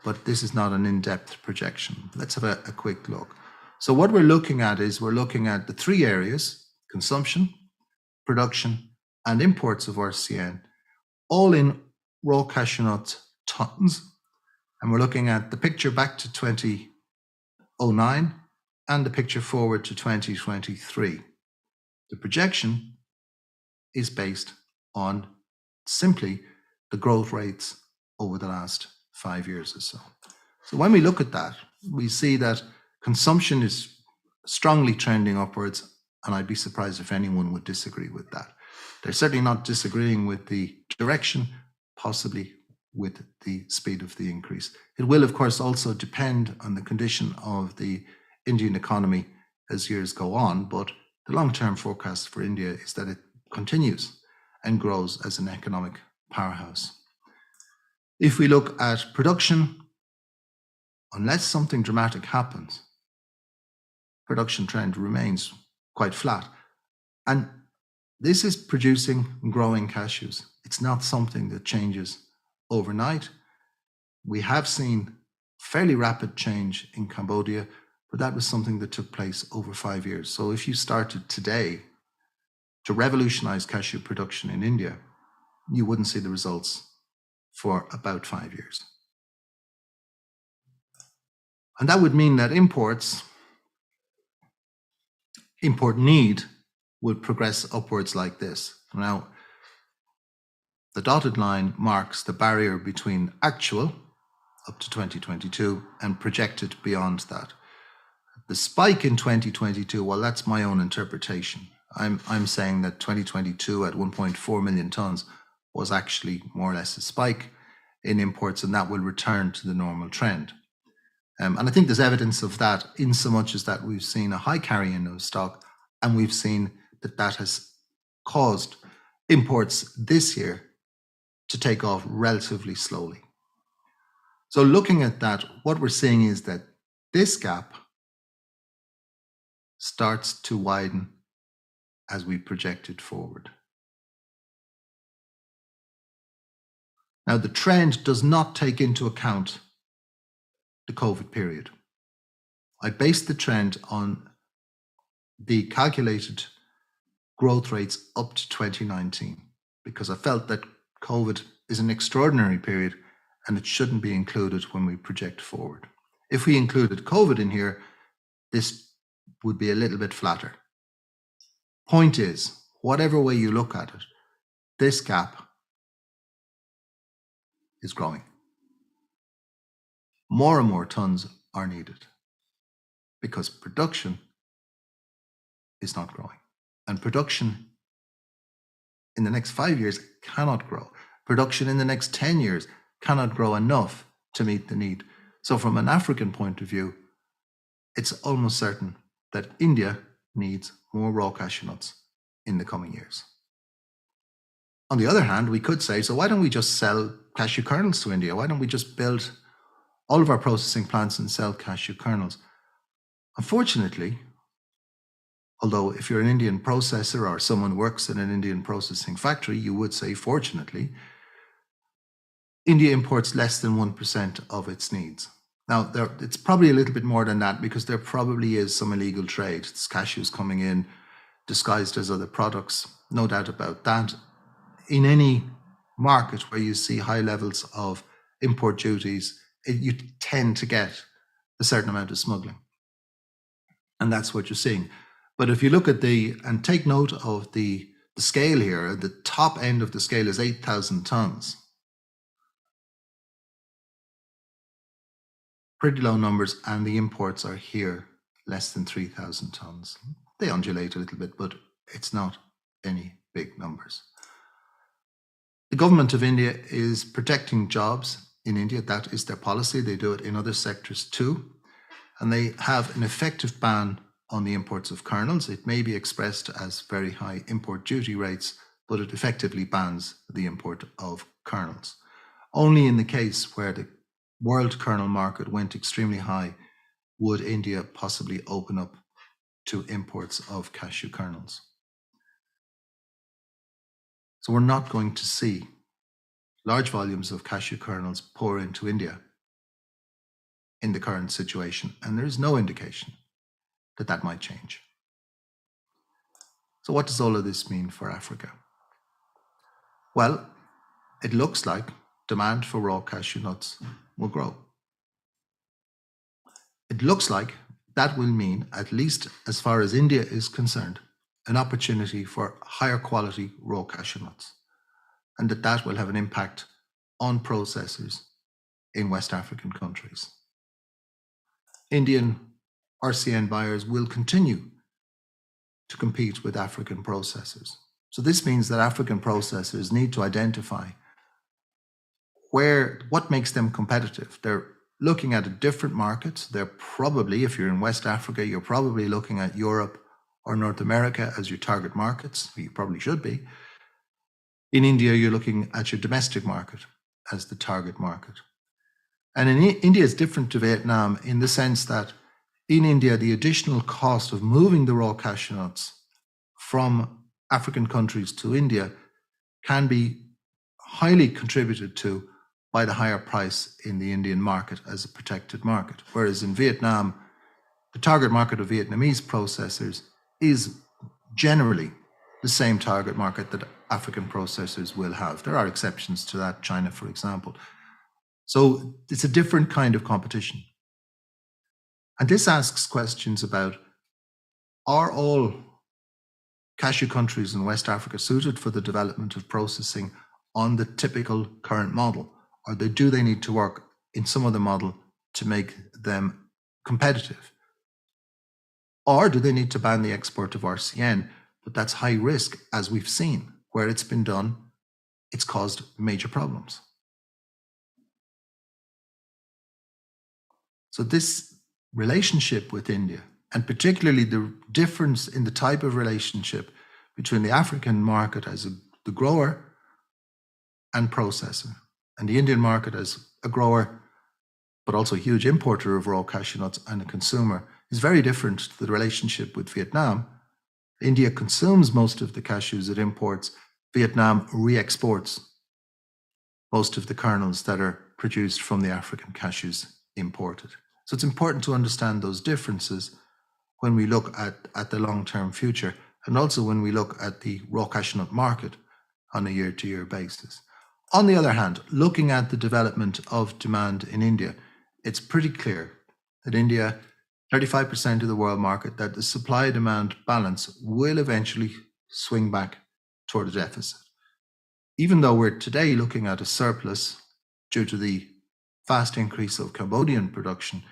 but this is not an in-depth projection. Let's have a quick look. So what we're looking at is we're looking at the three areas: consumption, production, and imports of RCN, all in raw cashew nut tons. And we're looking at the picture back to 2009 and the picture forward to 2023. The projection is based on simply the growth rates over the last 5 years or so. So when we look at that, we see that consumption is strongly trending upwards, and I'd be surprised if anyone would disagree with that. They're certainly not disagreeing with the direction, possibly with the speed of the increase. It will, of course, also depend on the condition of the Indian economy as years go on, but the long-term forecast for India is that it continues and grows as an economic powerhouse. If we look at production, unless something dramatic happens, production trend remains quite flat. And this is producing and growing cashews. It's not something that changes overnight. We have seen fairly rapid change in Cambodia, but that was something that took place over 5 years. So if you started today to revolutionize cashew production in India, you wouldn't see the results for about 5 years. And that would mean that import need would progress upwards like this. Now, the dotted line marks the barrier between actual, up to 2022, and projected beyond that. The spike in 2022, well, that's my own interpretation. I'm saying that 2022 at 1.4 million tons was actually more or less a spike in imports, and that will return to the normal trend. And I think there's evidence of that in so much as that we've seen a high carry-in of stock, and we've seen that has caused imports this year to take off relatively slowly. So looking at that, what we're seeing is that this gap starts to widen as we project it forward. Now, the trend does not take into account the COVID period. I based the trend on the calculated growth rates up to 2019 because I felt that COVID is an extraordinary period and it shouldn't be included when we project forward. If we included COVID in here, this would be a little bit flatter. Point is, whatever way you look at it, this gap is growing. More and more tons are needed because production is not growing. And production in the next 5 years cannot grow. Production in the next 10 years cannot grow enough to meet the need. So from an African point of view, it's almost certain that India needs more raw cashew nuts in the coming years. On the other hand, we could say, so why don't we just sell cashew kernels to India? Why don't we just build all of our processing plants and sell cashew kernels? Unfortunately, although if you're an Indian processor or someone works in an Indian processing factory, you would say, fortunately, India imports less than 1% of its needs. Now, it's probably a little bit more than that because there probably is some illegal trade. It's cashews coming in disguised as other products, no doubt about that. In any market where you see high levels of import duties, you tend to get a certain amount of smuggling. And that's what you're seeing. But if you look at and take note of the scale here, the top end of the scale is 8,000 tons. Pretty low numbers, and the imports are here, less than 3,000 tons. They undulate a little bit, but it's not any big numbers. The government of India is protecting jobs in India. That is their policy. They do it in other sectors too. And they have an effective ban on the imports of kernels. It may be expressed as very high import duty rates, but it effectively bans the import of kernels. Only in the case where the world kernel market went extremely high would India possibly open up to imports of cashew kernels. So we're not going to see large volumes of cashew kernels pour into India in the current situation, and there is no indication that that might change. So what does all of this mean for Africa? Well, it looks like demand for raw cashew nuts will grow. It looks like that will mean, at least as far as India is concerned, an opportunity for higher quality raw cashew nuts, and that will have an impact on processors in West African countries. Indian RCN buyers will continue to compete with African processors. So this means that African processors need to identify what makes them competitive. They're looking at a different market. They're probably, if you're in West Africa, you're probably looking at Europe or North America as your target markets. You probably should be. In India, you're looking at your domestic market as the target market. And India is different to Vietnam in the sense that in India, the additional cost of moving the raw cashew nuts from African countries to India can be highly contributed to by the higher price in the Indian market as a protected market. Whereas in Vietnam, the target market of Vietnamese processors is generally the same target market that African processors will have. There are exceptions to that, China, for example. So it's a different kind of competition. And this asks questions about, are all cashew countries in West Africa suited for the development of processing on the typical current model? Or do they need to work in some other model to make them competitive? Or do they need to ban the export of RCN? But that's high risk, as we've seen. Where it's been done, it's caused major problems. So this relationship with India, and particularly the difference in the type of relationship between the African market as the grower and processor, and the Indian market as a grower, but also a huge importer of raw cashew nuts and a consumer, is very different to the relationship with Vietnam. India consumes most of the cashews it imports. Vietnam re-exports most of the kernels that are produced from the African cashews imported. So it's important to understand those differences when we look at the long-term future, and also when we look at the raw cashew nut market on a year-to-year basis. On the other hand, looking at the development of demand in India, it's pretty clear that India, 35% of the world market, that the supply-demand balance will eventually swing back toward a deficit. Even though we're today looking at a surplus due to the fast increase of Cambodian production,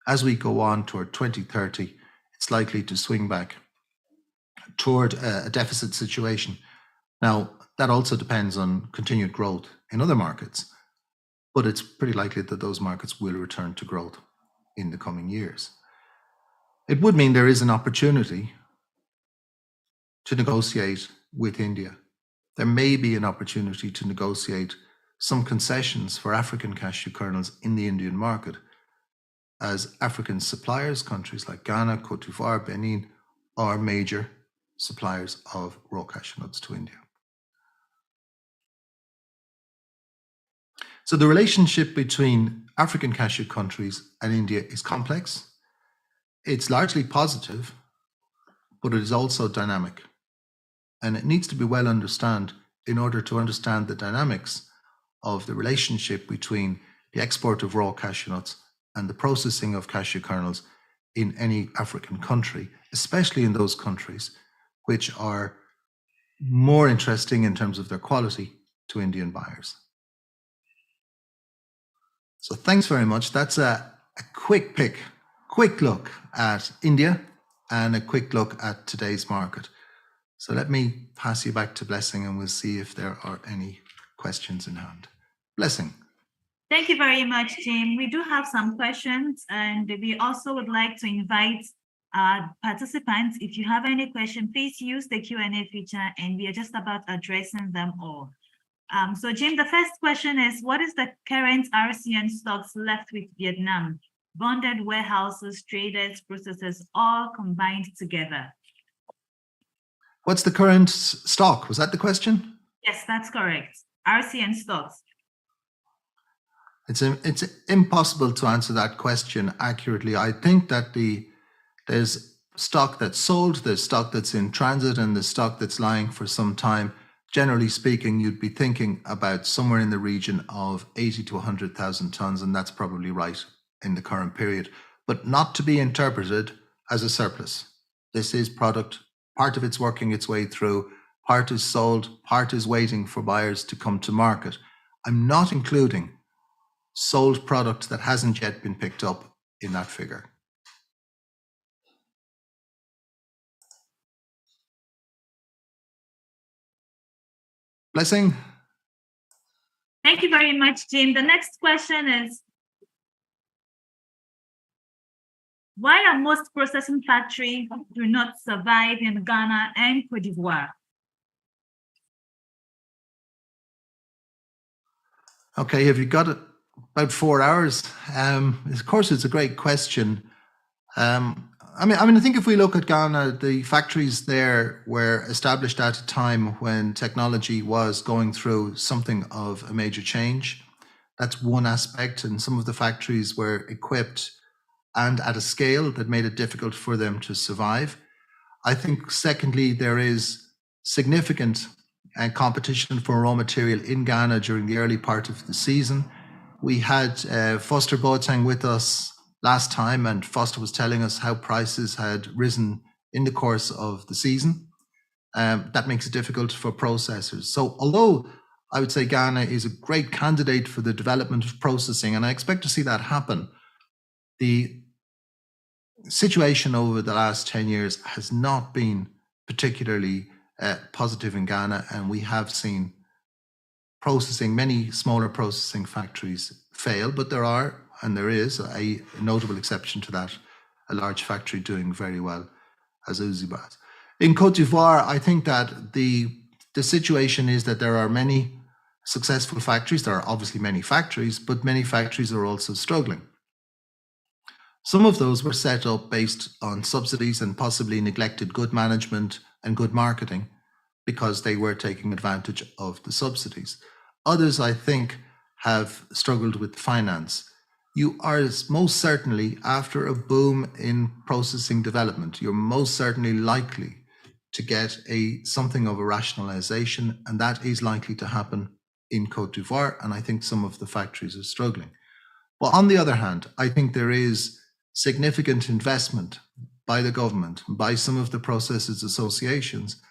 as we go on toward 2030, it's likely to swing back toward a deficit situation. Now, that also depends on continued growth in other markets, but it's pretty likely that those markets will return to growth in the coming years. It would mean there is an opportunity to negotiate with India. There may be an opportunity to negotiate some concessions for African cashew kernels in the Indian market, as African suppliers, countries like Ghana, Cote d'Ivoire, Benin, are major suppliers of raw cashew nuts to India. So the relationship between African cashew countries and India is complex. It's largely positive, but it is also dynamic. And it needs to be well understood in order to understand the dynamics of the relationship between the export of raw cashew nuts and the processing of cashew kernels in any African country, especially in those countries which are more interesting in terms of their quality to Indian buyers. So thanks very much. That's a quick look at India and a quick look at today's market. So let me pass you back to Blessing, and we'll see if there are any questions in hand. Blessing. Thank you very much, Jim. We do have some questions, and we also would like to invite participants. If you have any question, please use the Q&A feature, and we are just about addressing them all. So Jim, the first question is, what is the current RCN stocks left with Vietnam? Bonded warehouses, traders, processors, all combined together. What's the current stock? Was that the question? Yes, that's correct. RCN stocks. It's impossible to answer that question accurately. I think that there's stock that's sold, there's stock that's in transit, and there's stock that's lying for some time. Generally speaking, you'd be thinking about somewhere in the region of 80 to 100,000 tons, and that's probably right in the current period, but not to be interpreted as a surplus. This is product, part of it's working its way through, part is sold, part is waiting for buyers to come to market. I'm not including sold product that hasn't yet been picked up in that figure. Blessing. Thank you very much, Jim. The next question is, why are most processing factories do not survive in Ghana and Cote d'Ivoire? Okay, have you got it? About 4 hours. Of course, it's a great question. I think if we look at Ghana, the factories there were established at a time when technology was going through something of a major change. That's one aspect, and some of the factories were equipped and at a scale that made it difficult for them to survive. I think, secondly, there is significant competition for raw material in Ghana during the early part of the season. We had Foster Boateng with us last time, and Foster was telling us how prices had risen in the course of the season. That makes it difficult for processors. So although I would say Ghana is a great candidate for the development of processing, and I expect to see that happen, the situation over the last 10 years has not been particularly positive in Ghana, and we have seen many smaller processing factories fail, but there is a notable exception to that, a large factory doing very well as Uzibat. In Cote d'Ivoire, I think that the situation is that there are many successful factories. There are obviously many factories, but many factories are also struggling. Some of those were set up based on subsidies and possibly neglected good management and good marketing because they were taking advantage of the subsidies. Others, I think, have struggled with finance. You are most certainly, after a boom in processing development, you're most certainly likely to get something of a rationalization, and that is likely to happen in Cote d'Ivoire, and I think some of the factories are struggling. But on the other hand, I think there is significant investment by the government, by some of the processors associations,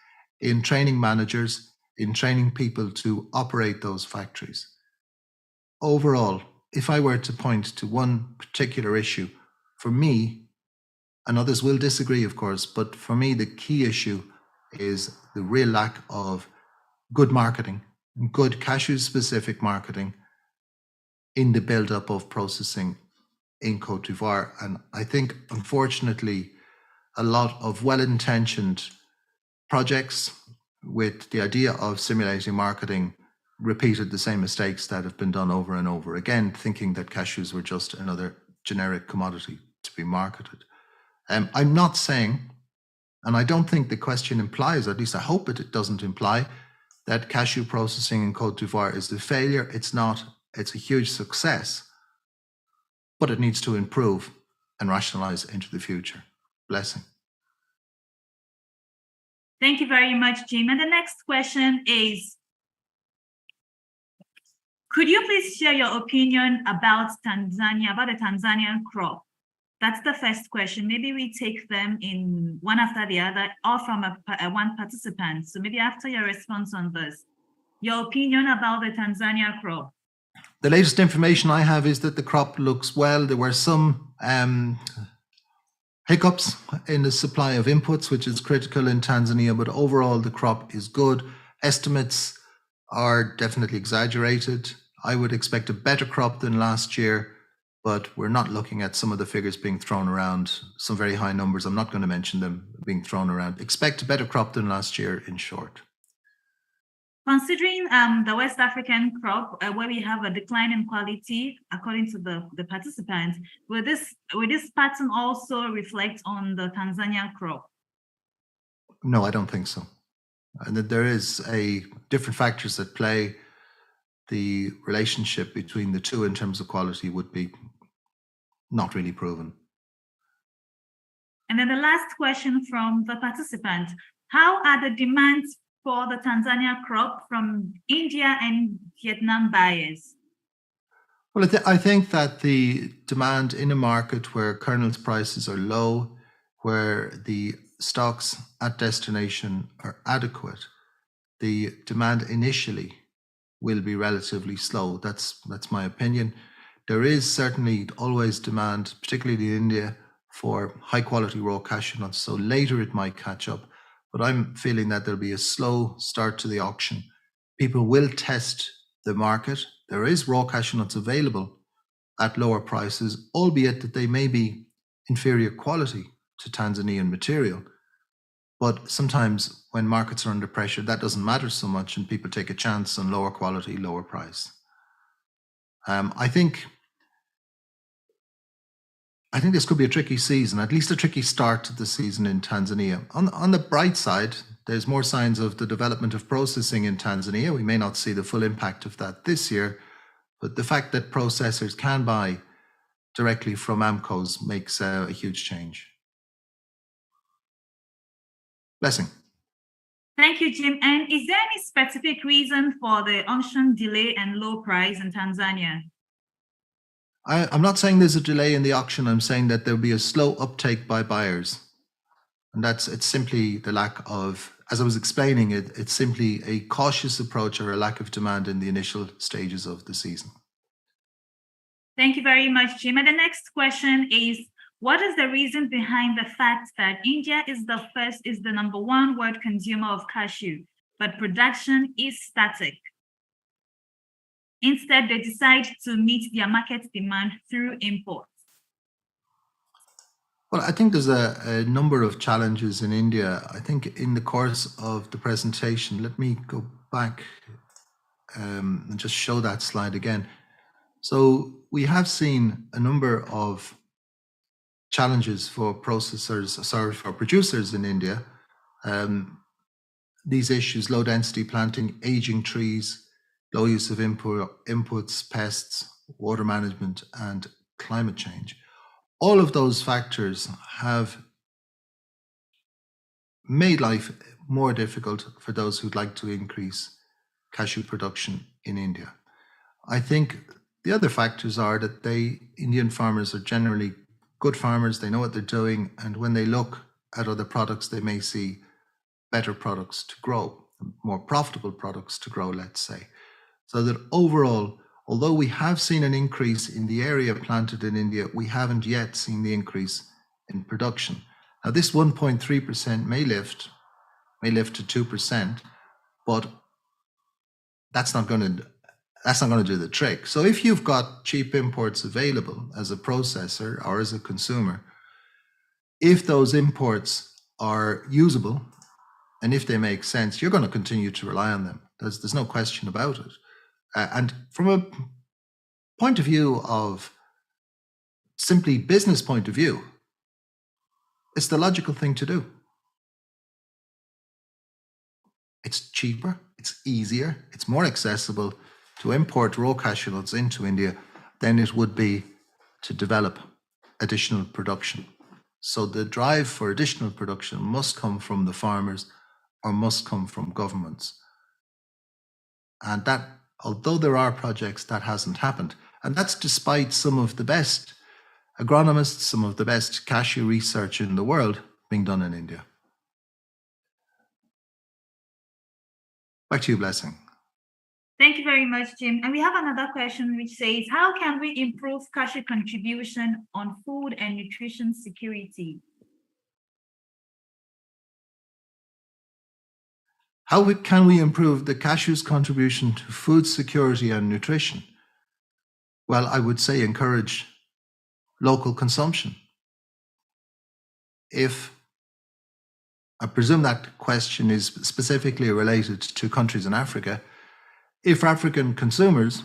in training managers, in training people to operate those factories. Overall, if I were to point to one particular issue, for me, and others will disagree, of course, but for me, the key issue is the real lack of good marketing, good cashew-specific marketing in the build-up of processing in Cote d'Ivoire. And I think, unfortunately, a lot of well-intentioned projects with the idea of simulating marketing repeated the same mistakes that have been done over and over again, thinking that cashews were just another generic commodity to be marketed. I'm not saying, and I don't think the question implies, at least I hope it doesn't imply, that cashew processing in Cote d'Ivoire is a failure. It's not. It's a huge success, but it needs to improve and rationalize into the future. Blessing. Thank you very much, Jim. And the next question is, could you please share your opinion about the Tanzanian crop? That's the first question. Maybe we take them in one after the other, or from one participant. So maybe after your response on this, your opinion about the Tanzania crop. The latest information I have is that the crop looks well. There were some hiccups in the supply of inputs, which is critical in Tanzania, but overall the crop is good. Estimates are definitely exaggerated. I would expect a better crop than last year, but we're not looking at some of the figures being thrown around, some very high numbers. I'm not going to mention them being thrown around. Expect a better crop than last year, in short. Considering the West African crop, where we have a decline in quality, according to the participants, will this pattern also reflect on the Tanzania crop? No, I don't think so. And that there is different factors that play. The relationship between the two in terms of quality would be not really proven. And then the last question from the participant: how are the demands for the Tanzania crop from India and Vietnam buyers? Well, I think that the demand in a market where kernels prices are low, where the stocks at destination are adequate, the demand initially will be relatively slow. That's my opinion. There is certainly always demand, particularly in India, for high quality raw cashew nuts. So later it might catch up, but I'm feeling that there'll be a slow start to the auction. People will test the market. There is raw cashew nuts available at lower prices, albeit that they may be inferior quality to Tanzanian material. But sometimes when markets are under pressure, that doesn't matter so much, and people take a chance on lower quality, lower price. I think I think this could be a tricky season, at least a tricky start to the season in Tanzania. On the bright side, there's more signs of the development of processing in Tanzania. We may not see the full impact of that this year, but the fact that processors can buy directly from AMCOs makes a huge change. Blessing. Thank you, Jim. And is there any specific reason for the auction delay and low price in Tanzania? I'm not saying there's a delay in the auction. I'm saying that there'll be a slow uptake by buyers. And it's simply the lack of, as I was explaining it, it's simply a cautious approach or a lack of demand in the initial stages of the season. Thank you very much, Jim. And the next question is, what is the reason behind the fact that India is the number one world consumer of cashew, but production is static? Instead, they decide to meet their market demand through imports. Well, I think there's a number of challenges in India. I think in the course of the presentation, let me go back and just show that slide again. So we have seen a number of challenges for producers in India. These issues: low density planting, aging trees, low use of inputs, pests, water management, and climate change. All of those factors have made life more difficult for those who'd like to increase cashew production in India. I think the other factors are that Indian farmers are generally good farmers, they know what they're doing, and when they look at other products, they may see better products to grow, more profitable products to grow, let's say. So that overall, although we have seen an increase in the area planted in India, we haven't yet seen the increase in production. Now, this 1.3% may lift to 2%, but that's not going to do the trick. So if you've got cheap imports available as a processor or as a consumer, if those imports are usable and if they make sense, you're going to continue to rely on them. There's no question about it. And from a point of view of simply business point of view, it's the logical thing to do. It's cheaper, it's easier, it's more accessible to import raw cashew nuts into India than it would be to develop additional production. So the drive for additional production must come from the farmers or must come from governments. And that, although there are projects, that hasn't happened. And that's despite some of the best agronomists, some of the best cashew research in the world being done in India. Back to you, Blessing. Thank you very much, Jim. And we have another question which says, how can we improve cashew contribution on food and nutrition security? How can we improve the cashew's contribution to food security and nutrition? Well, I would say encourage local consumption. I presume that question is specifically related to countries in Africa. If African consumers,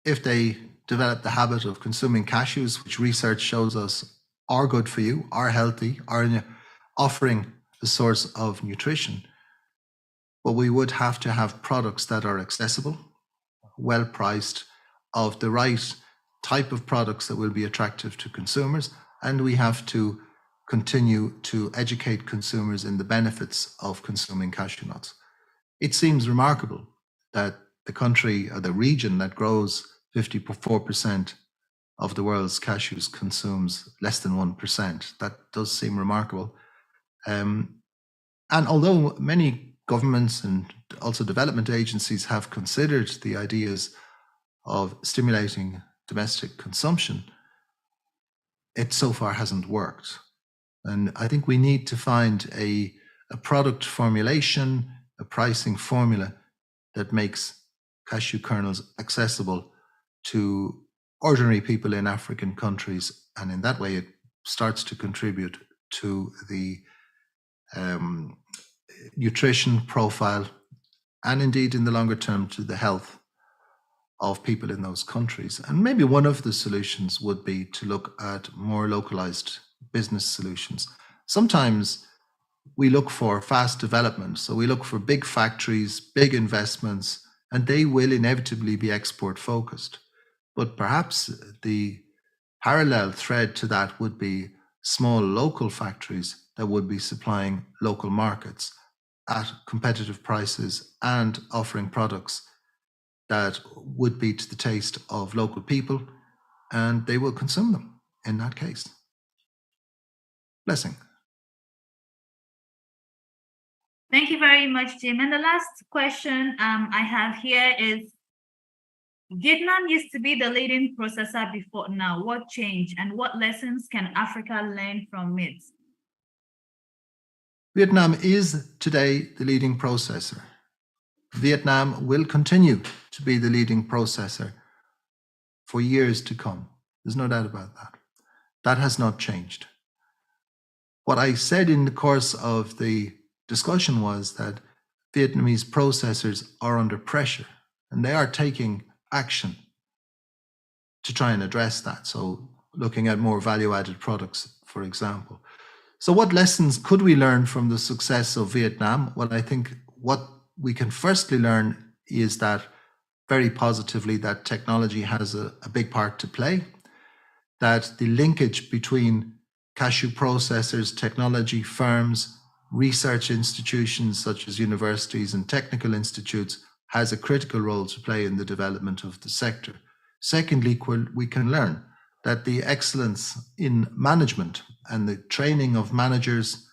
if they develop the habit of consuming cashews, which research shows us are good for you, are healthy, are offering a source of nutrition, but we would have to have products that are accessible, well priced, of the right type of products that will be attractive to consumers, and we have to continue to educate consumers in the benefits of consuming cashew nuts. It seems remarkable that the country or the region that grows 54% of the world's cashews consumes less than 1%. That does seem remarkable. And although many governments and also development agencies have considered the ideas of stimulating domestic consumption, it so far hasn't worked. And I think we need to find a product formulation, a pricing formula that makes cashew kernels accessible to ordinary people in African countries. And in that way, it starts to contribute to the nutrition profile and indeed in the longer term to the health of people in those countries. And maybe one of the solutions would be to look at more localized business solutions. Sometimes we look for fast development. So we look for big factories, big investments, and they will inevitably be export focused. But perhaps the parallel thread to that would be small local factories that would be supplying local markets at competitive prices and offering products that would be to the taste of local people, and they will consume them in that case. Blessing. Thank you very much, Jim. And the last question I have here is, Vietnam used to be the leading processor before now. What changed and what lessons can Africa learn from it? Vietnam is today the leading processor. Vietnam will continue to be the leading processor for years to come. There's no doubt about that. That has not changed. What I said in the course of the discussion was that Vietnamese processors are under pressure and they are taking action to try and address that. So looking at more value-added products, for example. So what lessons could we learn from the success of Vietnam? Well, I think what we can firstly learn is that very positively that technology has a big part to play, that the linkage between cashew processors, technology firms, research institutions such as universities and technical institutes has a critical role to play in the development of the sector. Secondly, we can learn that the excellence in management and the training of managers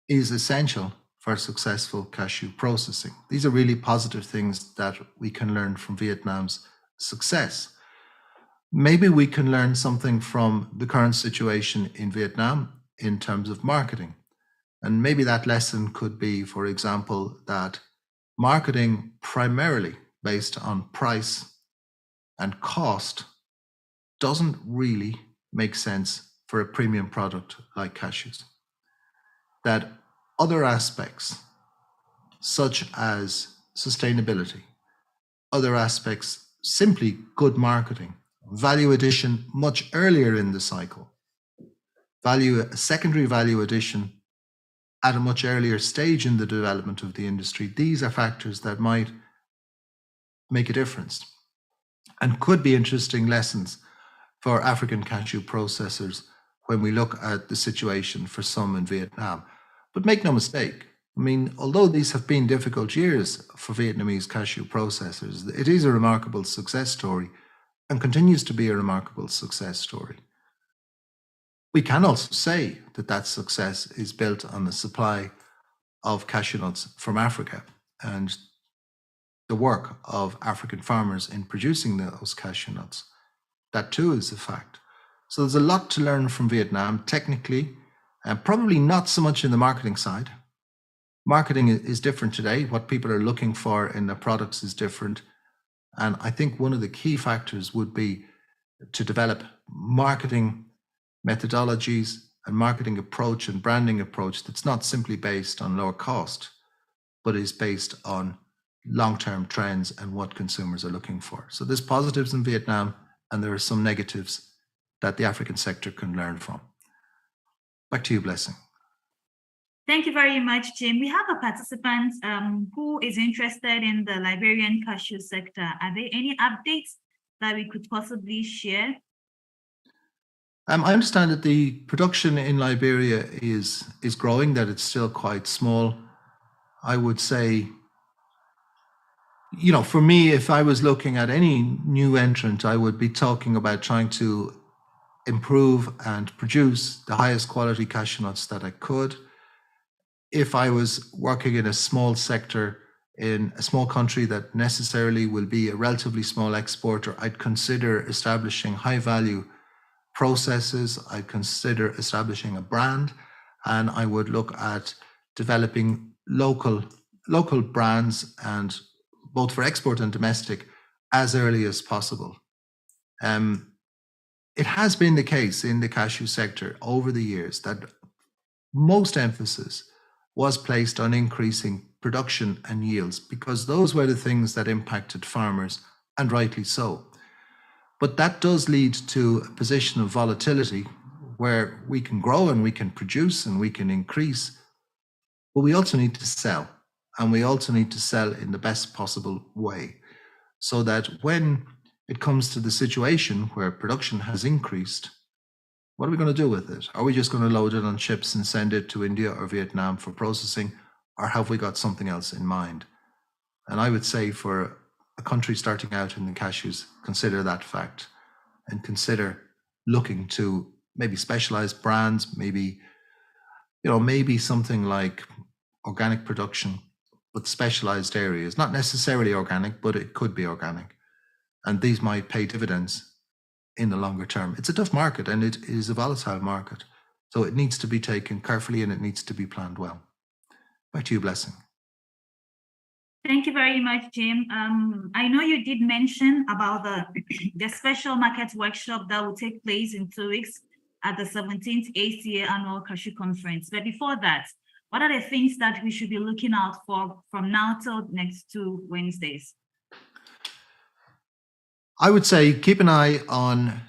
is essential for successful cashew processing. These are really positive things that we can learn from Vietnam's success. Maybe we can learn something from the current situation in Vietnam in terms of marketing. And maybe that lesson could be, for example, that marketing primarily based on price and cost doesn't really make sense for a premium product like cashews. That other aspects, such as sustainability, other aspects, simply good marketing, value addition much earlier in the cycle, secondary value addition at a much earlier stage in the development of the industry. These are factors that might make a difference and could be interesting lessons for African cashew processors when we look at the situation for some in Vietnam. But make no mistake, I mean, although these have been difficult years for Vietnamese cashew processors, it is a remarkable success story and continues to be a remarkable success story. We can also say that that success is built on the supply of cashew nuts from Africa and the work of African farmers in producing those cashew nuts. That too is a fact. So there's a lot to learn from Vietnam technically, and probably not so much in the marketing side. Marketing is different today. What people are looking for in their products is different. And I think one of the key factors would be to develop marketing methodologies and marketing approach and branding approach that's not simply based on lower cost, but is based on long-term trends and what consumers are looking for. So there's positives in Vietnam, and there are some negatives that the African sector can learn from. Back to you, Blessing. Thank you very much, Jim. We have a participant who is interested in the Liberian cashew sector. Are there any updates that we could possibly share? I understand that the production in Liberia is growing, that it's still quite small. I would say, you know, for me, if I was looking at any new entrant, I would be talking about trying to improve and produce the highest quality cashew nuts that I could. If I was working in a small sector, in a small country that necessarily will be a relatively small exporter, I'd consider establishing high value processes. I'd consider establishing a brand, and I would look at developing local brands, and both for export and domestic, as early as possible. It has been the case in the cashew sector over the years that most emphasis was placed on increasing production and yields, because those were the things that impacted farmers and rightly so. But that does lead to a position of volatility where we can grow and we can produce and we can increase, but we also need to sell, and we also need to sell in the best possible way, so that when it comes to the situation where production has increased, what are we going to do with it? Are we just going to load it on ships and send it to India or Vietnam for processing, or have we got something else in mind? And I would say for a country starting out in the cashews, consider that fact and consider looking to maybe specialized brands, maybe something like organic production, but specialized areas, not necessarily organic, but it could be organic. And these might pay dividends in the longer term. It's a tough market and it is a volatile market. So it needs to be taken carefully and it needs to be planned well. Back to you, Blessing. Thank you very much, Jim. I know you did mention about the special market workshop that will take place in 2 weeks at the 17th ACA Annual Cashew Conference. But before that, what are the things that we should be looking out for from now till next 2 Wednesdays? I would say keep an eye on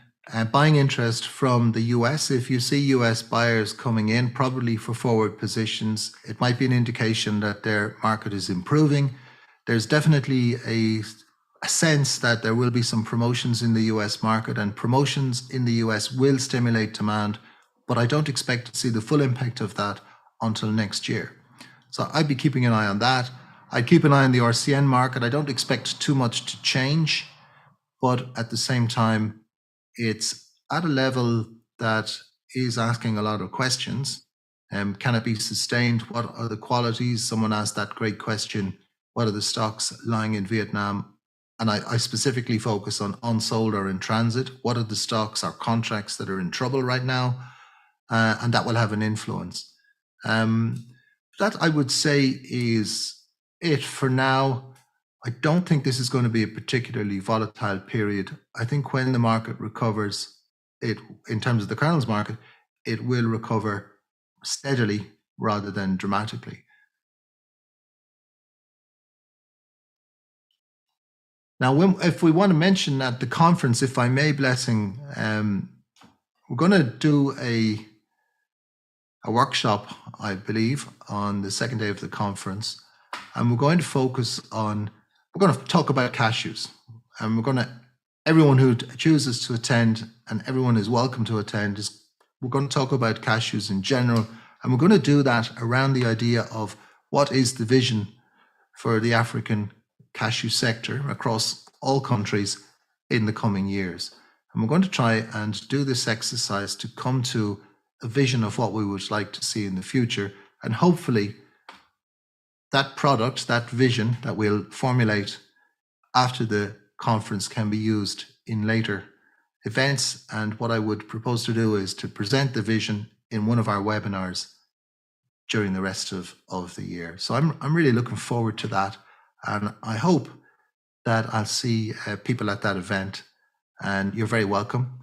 buying interest from the US. If you see US buyers coming in, probably for forward positions, it might be an indication that their market is improving. There's definitely a sense that there will be some promotions in the US market, and promotions in the US will stimulate demand, but I don't expect to see the full impact of that until next year. So I'd be keeping an eye on that. I'd keep an eye on the RCN market. I don't expect too much to change, but at the same time, it's at a level that is asking a lot of questions. Can it be sustained? What are the qualities? Someone asked that great question. What are the stocks lying in Vietnam? And I specifically focus on unsold or in transit. What are the stocks or contracts that are in trouble right now? And that will have an influence. That I would say is it for now. I don't think this is going to be a particularly volatile period. I think when the market recovers, it in terms of the kernels market, it will recover steadily rather than dramatically. Now, if we want to mention at the conference, if I may, Blessing, we're going to do a workshop, I believe, on the second day of the conference, and we're going to talk about cashews, and everyone who chooses to attend, and everyone is welcome to attend, we're going to talk about cashews in general, and we're going to do that around the idea of what is the vision for the African cashew sector across all countries in the coming years. And we're going to try and do this exercise to come to a vision of what we would like to see in the future, and hopefully that product, that vision that we'll formulate after the conference can be used in later events. And what I would propose to do is to present the vision in one of our webinars during the rest of the year. So I'm really looking forward to that. And I hope that I'll see people at that event, and you're very welcome.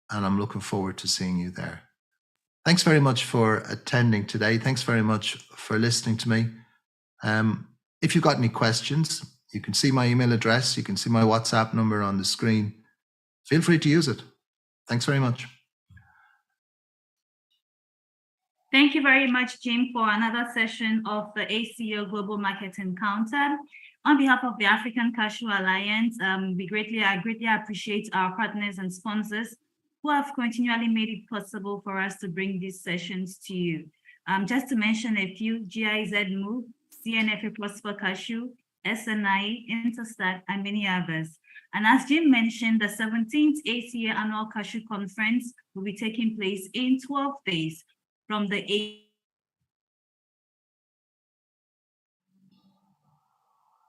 And I'm looking forward to seeing you there. Thanks very much for attending today. Thanks very much for listening to me. If you've got any questions, you can see my email address. You can see my WhatsApp number on the screen. Feel free to use it. Thanks very much. Thank you very much, Jim, for another session of the ACO Global Market Encounter. On behalf of the African Cashew Alliance, I greatly appreciate our partners and sponsors who have continually made it possible for us to bring these sessions to you. Just to mention a few: GIZ Move, CNFA Prosper Cashew, SNI, Interstat, and many others. And as Jim mentioned, the 17th ACA Annual Cashew Conference will be taking place in 12 days from the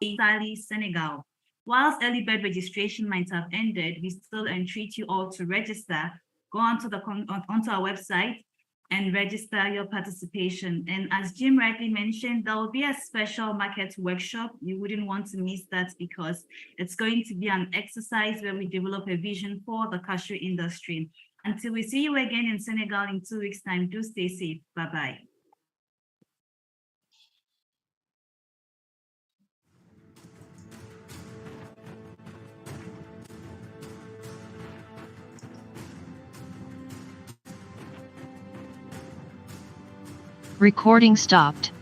8th Senegal. Whilst early bird registration might have ended, we still entreat you all to register. Go onto our website and register your participation. And as Jim rightly mentioned, there will be a special market workshop. You wouldn't want to miss that, because it's going to be an exercise where we develop a vision for the cashew industry. Until we see you again in Senegal in 2 weeks' time, do stay safe. Bye-bye. Recording stopped.